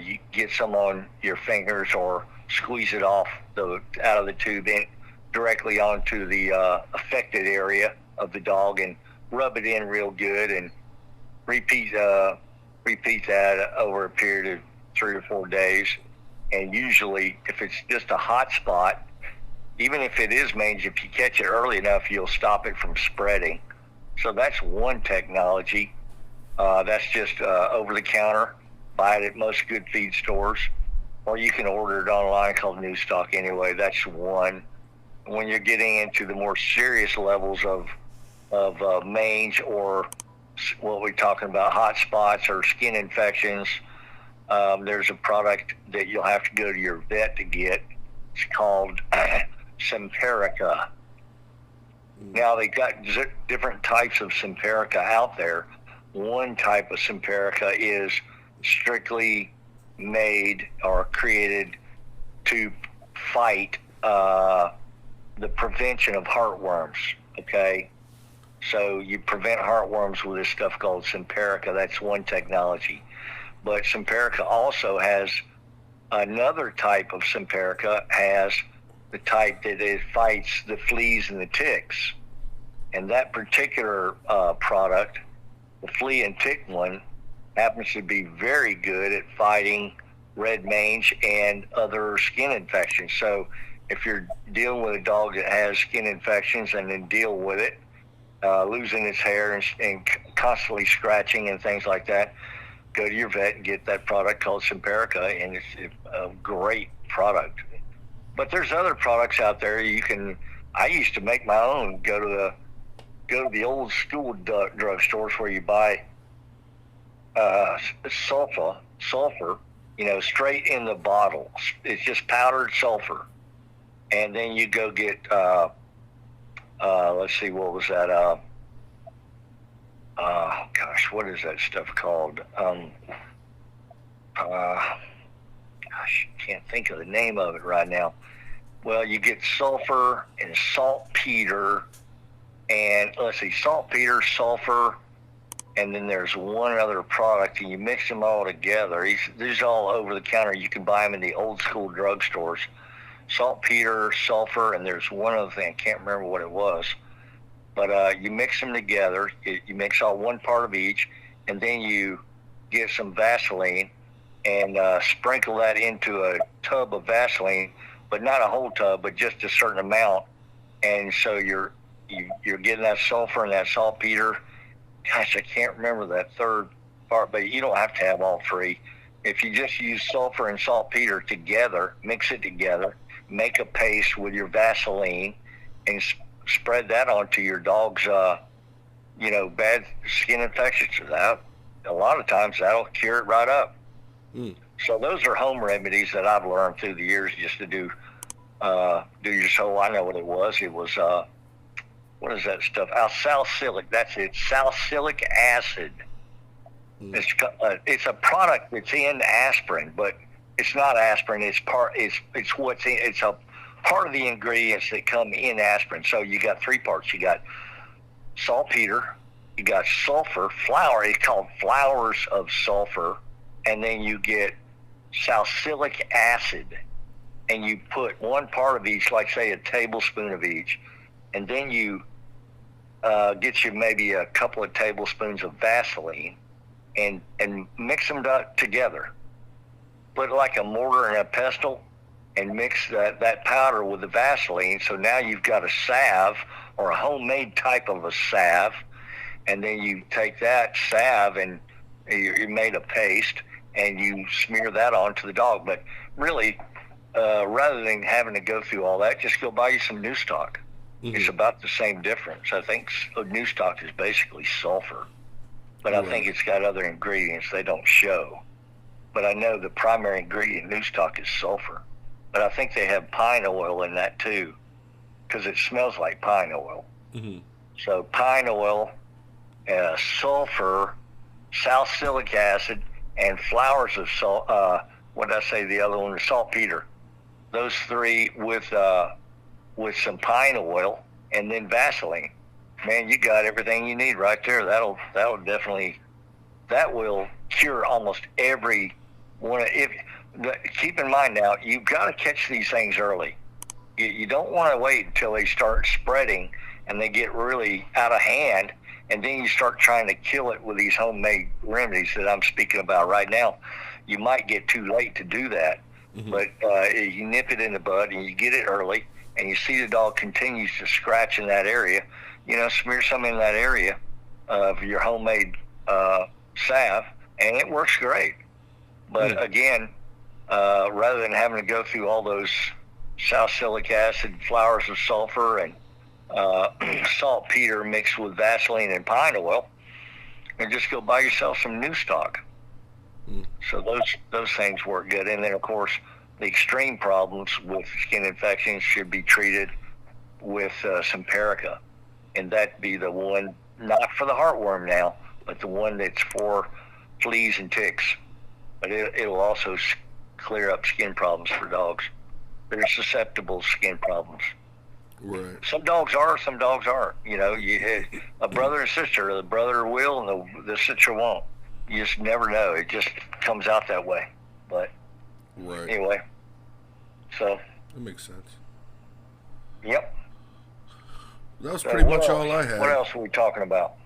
you get some on your fingers or squeeze it off out of the tube in directly onto the affected area of the dog and rub it in real good, and repeat that over a period of 3 or 4 days. And usually if it's just a hot spot, even if it is mange, if you catch it early enough, you'll stop it from spreading. So that's one technology. That's just over the counter. Buy it at most good feed stores, or you can order it online, called New Stock anyway. That's one. When you're getting into the more serious levels of mange, or what we're talking about, hot spots or skin infections, there's a product that you'll have to go to your vet to get. It's called Simparica. Now, they got different types of Simparica out there. One type of Simparica is strictly made or created to fight the prevention of heartworms, okay? So you prevent heartworms with this stuff called Simparica. That's one technology. But Simparica also has another type of Simparica, has the type that it fights the fleas and the ticks. And that particular product, the flea and tick one, happens to be very good at fighting red mange and other skin infections. So if you're dealing with a dog that has skin infections and then deal with it, losing its hair and constantly scratching and things like that, go to your vet and get that product called Simparica, and it's a great product. But there's other products out there I used to make my own. Go to the old school drug stores where you buy sulfur, straight in the bottle. It's just powdered sulfur. And then you go get, let's see, what was that? What is that stuff called? Can't think of the name of it right now. Well, you get sulfur and saltpeter, and let's see, saltpeter, sulfur, and then there's one other product, and you mix them all together. These are all over the counter. You can buy them in the old school drugstores. Saltpeter, sulfur, and there's one other thing. I can't remember what it was. But you mix them together. You mix all one part of each, and then you get some Vaseline and sprinkle that into a tub of Vaseline, but not a whole tub, but just a certain amount. And so you're getting that sulfur and that saltpeter. Gosh, I can't remember that third part, but you don't have to have all three. If you just use sulfur and saltpeter together, mix it together, make a paste with your Vaseline, and spread that onto your dog's, bad skin infections. A lot of times that'll cure it right up. Mm. So those are home remedies that I've learned through the years just to do your soul. I know what it was. It was, what is that stuff? Salicylic. That's it. Salicylic acid. Mm. It's a product that's in aspirin, but it's not aspirin. It's what's in. It's a part of the ingredients that come in aspirin. So you got three parts. You got saltpeter, you got sulfur, flour. It's called flowers of sulfur. And then you get salicylic acid. And you put one part of each, like say a tablespoon of each. And then you get you maybe a couple of tablespoons of Vaseline and mix them together. Put like a mortar and a pestle and mix that powder with the Vaseline. So now you've got a salve or a homemade type of a salve. And then you take that salve and you made a paste and you smear that onto the dog. But really, rather than having to go through all that, just go buy you some new stock. Mm-hmm. It's about the same difference. I think new stock is basically sulfur, but I think it's got other ingredients they don't show. But I know the primary ingredient in new stock is sulfur. But I think they have pine oil in that too, because it smells like pine oil. Mm-hmm. So pine oil, sulfur, salicylic acid, and flowers of salt. What did I say? The other one is saltpeter. Those three with some pine oil and then Vaseline. Man, you got everything you need right there. That'll definitely, that will cure almost every one. Keep in mind now, you've got to catch these things early. You don't want to wait until they start spreading and they get really out of hand, and then you start trying to kill it with these homemade remedies that I'm speaking about right now. You might get too late to do that. Mm-hmm. But you nip it in the bud and you get it early, and you see the dog continues to scratch in that area, smear some in that area of your homemade salve, and it works great. But again, rather than having to go through all those salicylic acid, flowers of sulfur, and saltpeter mixed with Vaseline and pine oil, and just go buy yourself some new stock. So those things work good. And then, of course, the extreme problems with skin infections should be treated with Simparica. And that'd be the one, not for the heartworm now, but the one that's for fleas and ticks. But it'll also clear up skin problems for dogs. They're susceptible skin problems. Right. Some dogs are, some dogs aren't. You had a brother and sister. The brother will and the sister won't. You just never know. It just comes out that way. But anyway, so. That makes sense. Yep. That was pretty much all I had. What else are we talking about?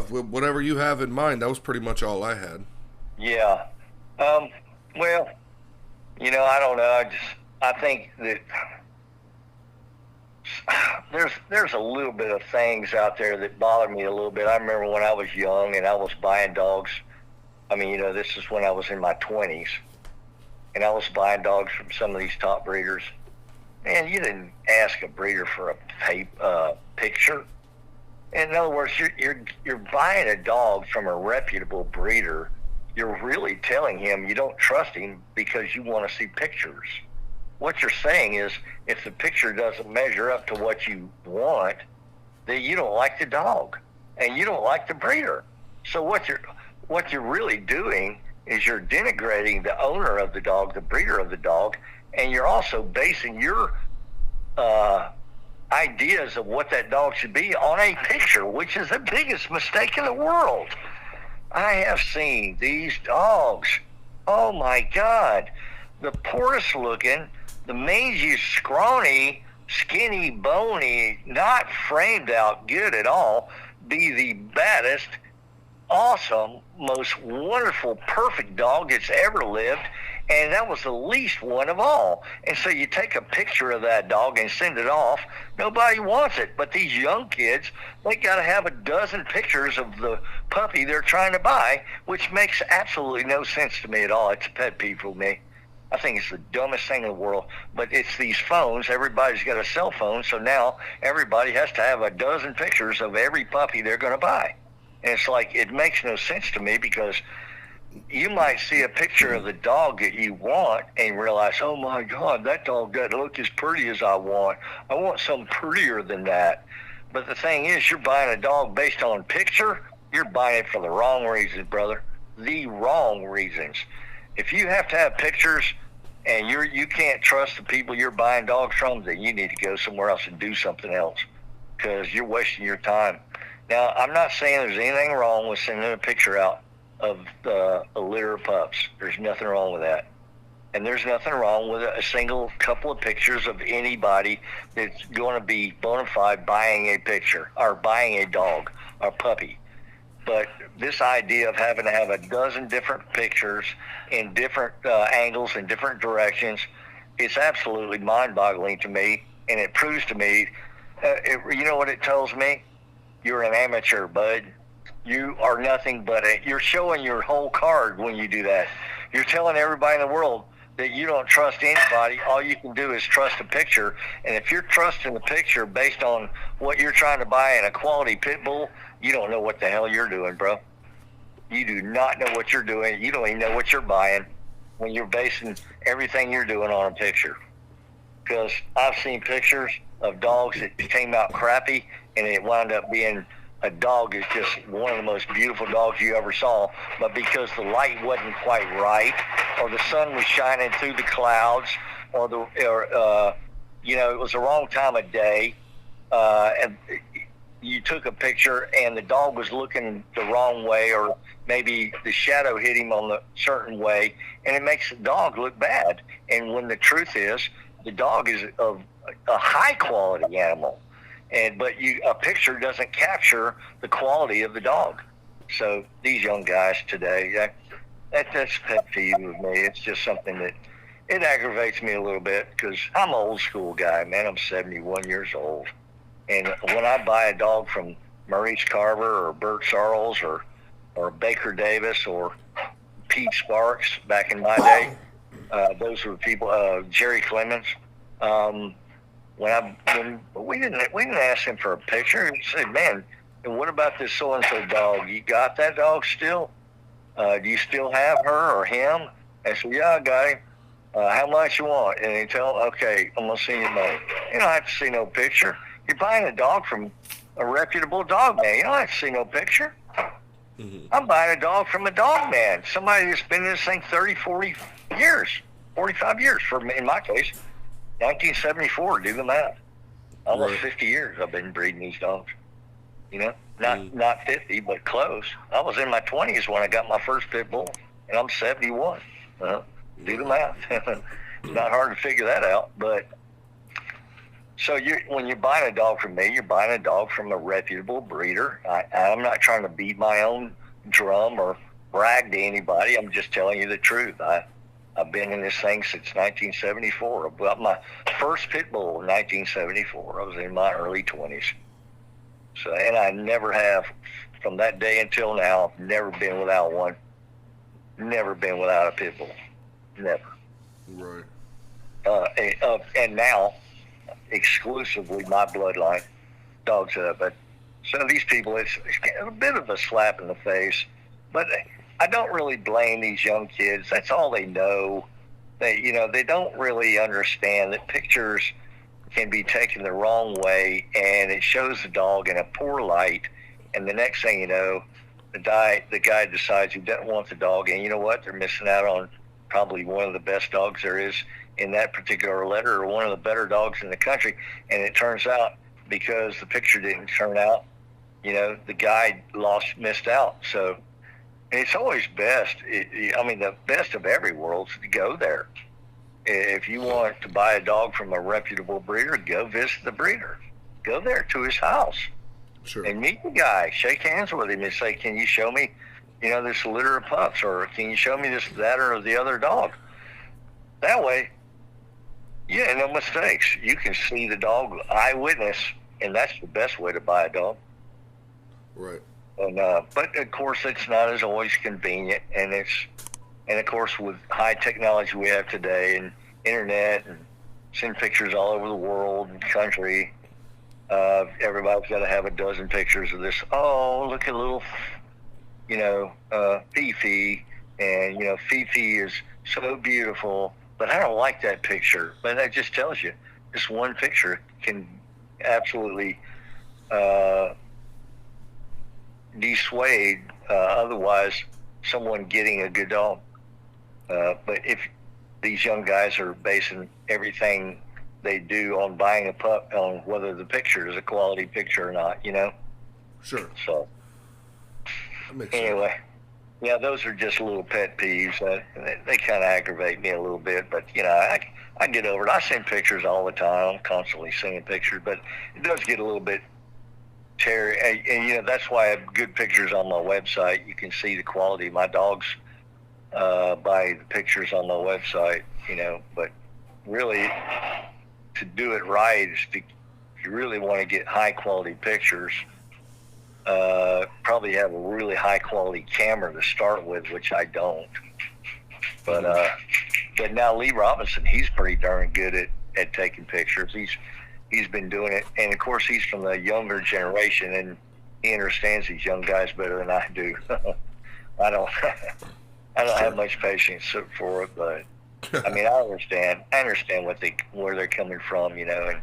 Whatever you have in mind, that was pretty much all I had. Yeah. Well, I don't know. I think that there's a little bit of things out there that bother me a little bit. I remember when I was young and I was buying dogs. I mean, this is when I was in my 20s, and I was buying dogs from some of these top breeders. Man, you didn't ask a breeder for a picture. In other words, you're buying a dog from a reputable breeder. You're really telling him you don't trust him because you want to see pictures. What you're saying is, if the picture doesn't measure up to what you want, then you don't like the dog and you don't like the breeder. So what you're really doing is you're denigrating the owner of the dog, the breeder of the dog, and you're also basing your ideas of what that dog should be on a picture, which is the biggest mistake in the world. I have seen these dogs. Oh my God. The poorest looking, the mangy, scrawny, skinny, bony, not framed out good at all, be the baddest, awesome, most wonderful, perfect dog that's ever lived, and that was the least one of all. And so you take a picture of that dog and send it off. Nobody wants it, but these young kids, they got to have a dozen pictures of the puppy they're trying to buy, which makes absolutely no sense to me at all. It's a pet peeve for me. I think it's the dumbest thing in the world. But it's these phones. Everybody's got a cell phone, so now everybody has to have a dozen pictures of every puppy they're going to buy. And it's like, it makes no sense to me, because you might see a picture of the dog that you want and realize, oh my God, that dog doesn't look as pretty as I want. I want something prettier than that. But the thing is, you're buying a dog based on picture. You're buying it for the wrong reasons, brother. The wrong reasons. If you have to have pictures, and you can't trust the people you're buying dogs from, then you need to go somewhere else and do something else, because you're wasting your time. Now, I'm not saying there's anything wrong with sending a picture out of a litter of pups. There's nothing wrong with that. And there's nothing wrong with a single couple of pictures of anybody that's going to be bona fide buying a picture or buying a dog or puppy. But this idea of having to have a dozen different pictures in different angles and different directions, it's absolutely mind-boggling to me. And it proves to me, you know what it tells me? You're an amateur, bud. You are nothing but you're showing your whole card when you do that. You're telling everybody in the world that you don't trust anybody. All you can do is trust a picture. And if you're trusting the picture based on what you're trying to buy in a quality pit bull, you don't know what the hell you're doing, bro. You do not know what you're doing. You don't even know what you're buying when you're basing everything you're doing on a picture. Because I've seen pictures of dogs that came out crappy, and it wound up being a dog is just one of the most beautiful dogs you ever saw, but because the light wasn't quite right, or the sun was shining through the clouds, or you know, it was the wrong time of day, and you took a picture and the dog was looking the wrong way, or maybe the shadow hit him on the certain way, and it makes the dog look bad. And when the truth is, the dog is of a high quality animal. But a picture doesn't capture the quality of the dog. So these young guys today, that's pet peeve with me. It's just something that it aggravates me a little bit, because I'm an old school guy, man. I'm 71 years old. And when I buy a dog from Maurice Carver or Bert Sarles or Baker Davis or Pete Sparks back in my day, those were people, Jerry Clemens, when we didn't ask him for a picture. We said, man, and what about this so-and-so dog? You got that dog still? Do you still have her or him? I said, yeah, I got him. How much you want? And he tell, okay, I'm going to send you money. You don't have to see no picture. You're buying a dog from a reputable dog man. You don't have to see no picture. Mm-hmm. I'm buying a dog from a dog man. Somebody that's been in this thing 30, 40 years, 45 years, in my case. 1974, do the math. Almost 50 years I've been breeding these dogs. You know, not 50, but close. I was in my 20s when I got my first pit bull, and I'm 71. Do the math. It's not hard to figure that out. But so when you're buying a dog from me, you're buying a dog from a reputable breeder. I'm not trying to beat my own drum or brag to anybody. I'm just telling you the truth. I've been in this thing since 1974. I bought my first pit bull in 1974. I was in my early 20s. So, and I never have, from that day until now, never been without one. Never been without a pit bull. Never. Right. And now, exclusively my bloodline dogs up. But some of these people, it's a bit of a slap in the face. But I don't really blame these young kids. That's all they know. They don't really understand that pictures can be taken the wrong way, and it shows the dog in a poor light. And the next thing you know, the guy decides he doesn't want the dog, and you know what? They're missing out on probably one of the best dogs there is in that particular litter, or one of the better dogs in the country. And it turns out, because the picture didn't turn out, the guy missed out. So it's always best. The best of every world is to go there. If you want to buy a dog from a reputable breeder, go visit the breeder. Go there to his house. Sure. And meet the guy. Shake hands with him and say, can you show me, this litter of pups? Or can you show me that or the other dog? That way, no mistakes. You can see the dog eyewitness, and that's the best way to buy a dog. Right. And but of course, it's not as always convenient, and of course, with high technology we have today, and internet, and send pictures all over the world and country, everybody's got to have a dozen pictures of this. Oh, look at little, Fifi, and Fifi is so beautiful, but I don't like that picture. But that just tells you, this one picture can absolutely dissuade otherwise someone getting a good dog. But these young guys are basing everything they do on buying a pup on whether the picture is a quality picture or not, you know? Sure. So That makes anyway, yeah, those are just little pet peeves. They kind of aggravate me a little bit, but you know, I get over it. I send pictures all the time. I'm constantly sending pictures, but it does get a little bit teary. And you know, that's why I have good pictures on my website. You can see the quality of my dogs by the pictures on my website, you know. But really, to do it right is if you really want to get high quality pictures, probably have a really high quality camera to start with, which I don't. But now Lee Robinson, he's pretty darn good at taking pictures. He's been doing it, and of course he's from the younger generation, and he understands these young guys better than I do. I don't have much patience for it, but I mean, I understand where they're coming from, you know. And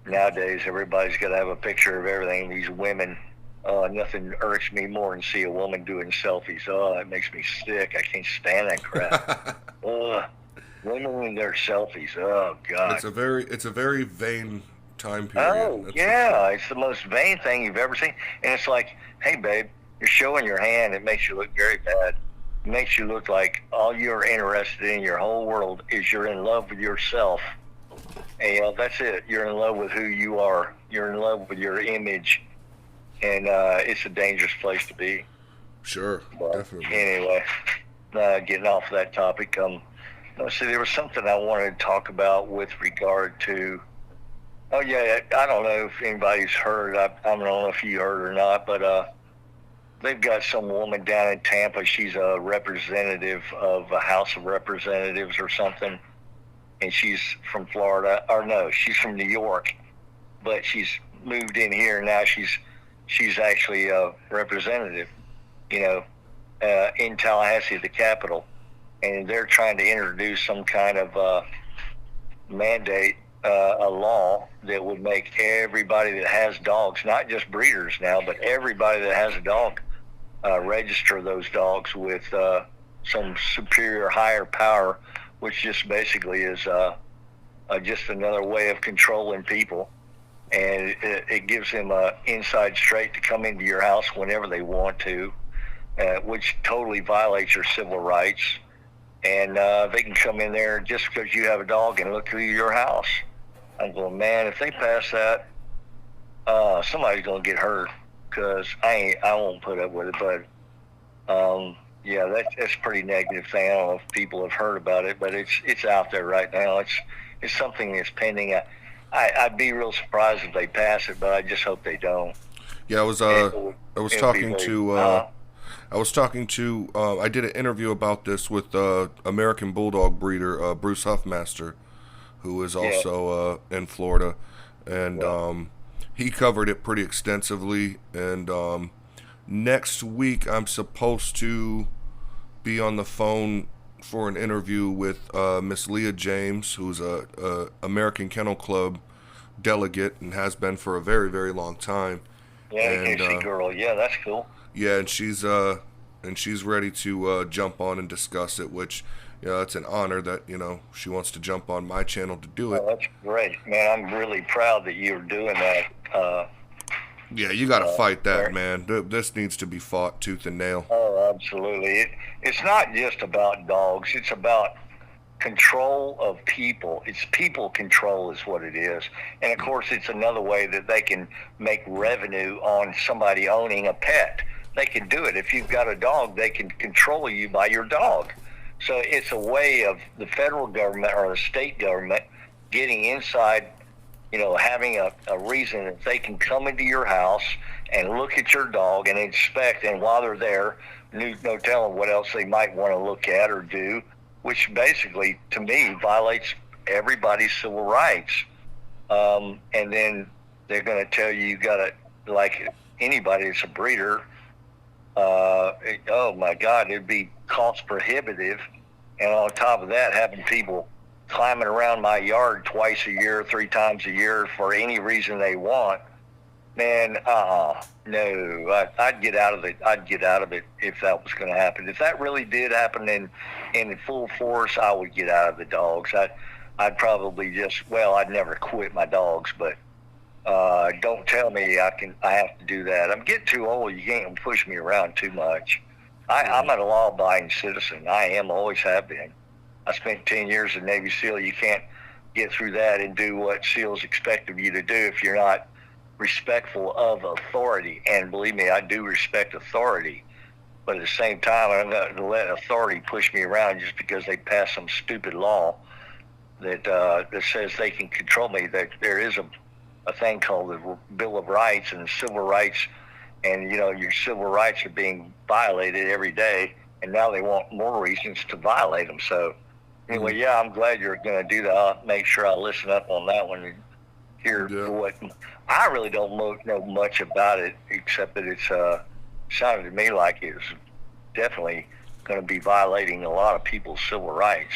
nowadays everybody's got to have a picture of everything. These women, nothing irks me more than see a woman doing selfies. Oh, it makes me sick. I can't stand that crap. Women in their selfies. Oh God. It's a very vain time period. Oh yeah, it's the most vain thing you've ever seen. And it's like, hey babe, you're showing your hand. It makes you look very bad. It makes you look like all you're interested in your whole world is you're in love with yourself. And that's it. You're in love with who you are. You're in love with your image. And it's a dangerous place to be. Sure, But definitely. anyway, getting off of that topic, let's see, there was something I wanted to talk about with regard to, oh yeah, I don't know if anybody's heard, I don't know if you heard or not, but they've got some woman down in Tampa. She's a representative of a House of Representatives or something, and she's from Florida, or no, she's from New York, but she's moved in here, and now she's actually a representative, you know, in Tallahassee, the capital. And they're trying to introduce some kind of mandate, a law that would make everybody that has dogs, not just breeders now, but everybody that has a dog, register those dogs with some superior higher power, which just basically is just another way of controlling people. And it gives them an inside straight to come into your house whenever they want to, which totally violates your civil rights. And they can come in there just because you have a dog and look through your house. I'm going, man, if they pass that, somebody's going to get hurt, because I won't put up with it. But yeah, that's a pretty negative thing. I don't know if people have heard about it, but it's out there right now. It's something that's pending. I'd be real surprised if they pass it, but I just hope they don't. Yeah, I was talking to I did an interview about this with American Bulldog breeder Bruce Huffmaster, who is also in Florida, and he covered it pretty extensively. And next week I'm supposed to be on the phone for an interview with Miss Leah James, who's a American Kennel Club delegate and has been for a very, very long time. Yeah, and, girl. Yeah, that's cool. Yeah, and she's ready to jump on and discuss it, which, you know, it's an honor that, you know, she wants to jump on my channel to do it. Oh, that's great, man. I'm really proud that you're doing that. Yeah, you got to fight that, man. This needs to be fought tooth and nail. Oh, absolutely. It's not just about dogs. It's about control of people. It's people control is what it is. And, of course, it's another way that they can make revenue on somebody owning a pet. They can do it. If you've got a dog, they can control you by your dog. So it's a way of the federal government or the state government getting inside, you know, having a reason that they can come into your house and look at your dog and inspect, and while they're there, no telling what else they might want to look at or do, which basically, to me, violates everybody's civil rights. And then they're going to tell you got to, like anybody that's a breeder, oh my God, it'd be cost prohibitive. And on top of that, having people climbing around my yard twice a year, 3 times a year for any reason they want, Man, no, I'd get out of it. I'd get out of it if that was going to happen. If that really did happen in full force, I would get out of the dogs. I'd probably I'd never quit my dogs, but don't tell me I have to do that. I'm getting too old. You can't push me around too much. I'm a law-abiding citizen. I am, always have been. I spent 10 years as a Navy SEAL. You can't get through that and do what SEALs expect of you to do if you're not respectful of authority. And believe me, I do respect authority, but at the same time, I'm not going to let authority push me around just because they pass some stupid law that says they can control me. That there is a thing called the Bill of Rights and civil rights, and your civil rights are being violated every day, and now they want more reasons to violate them. So anyway, yeah, I'm glad you're going to do that. I'll make sure I listen up on that one and hear what. I really don't know much about it, except that it's sounded to me like it's definitely going to be violating a lot of people's civil rights.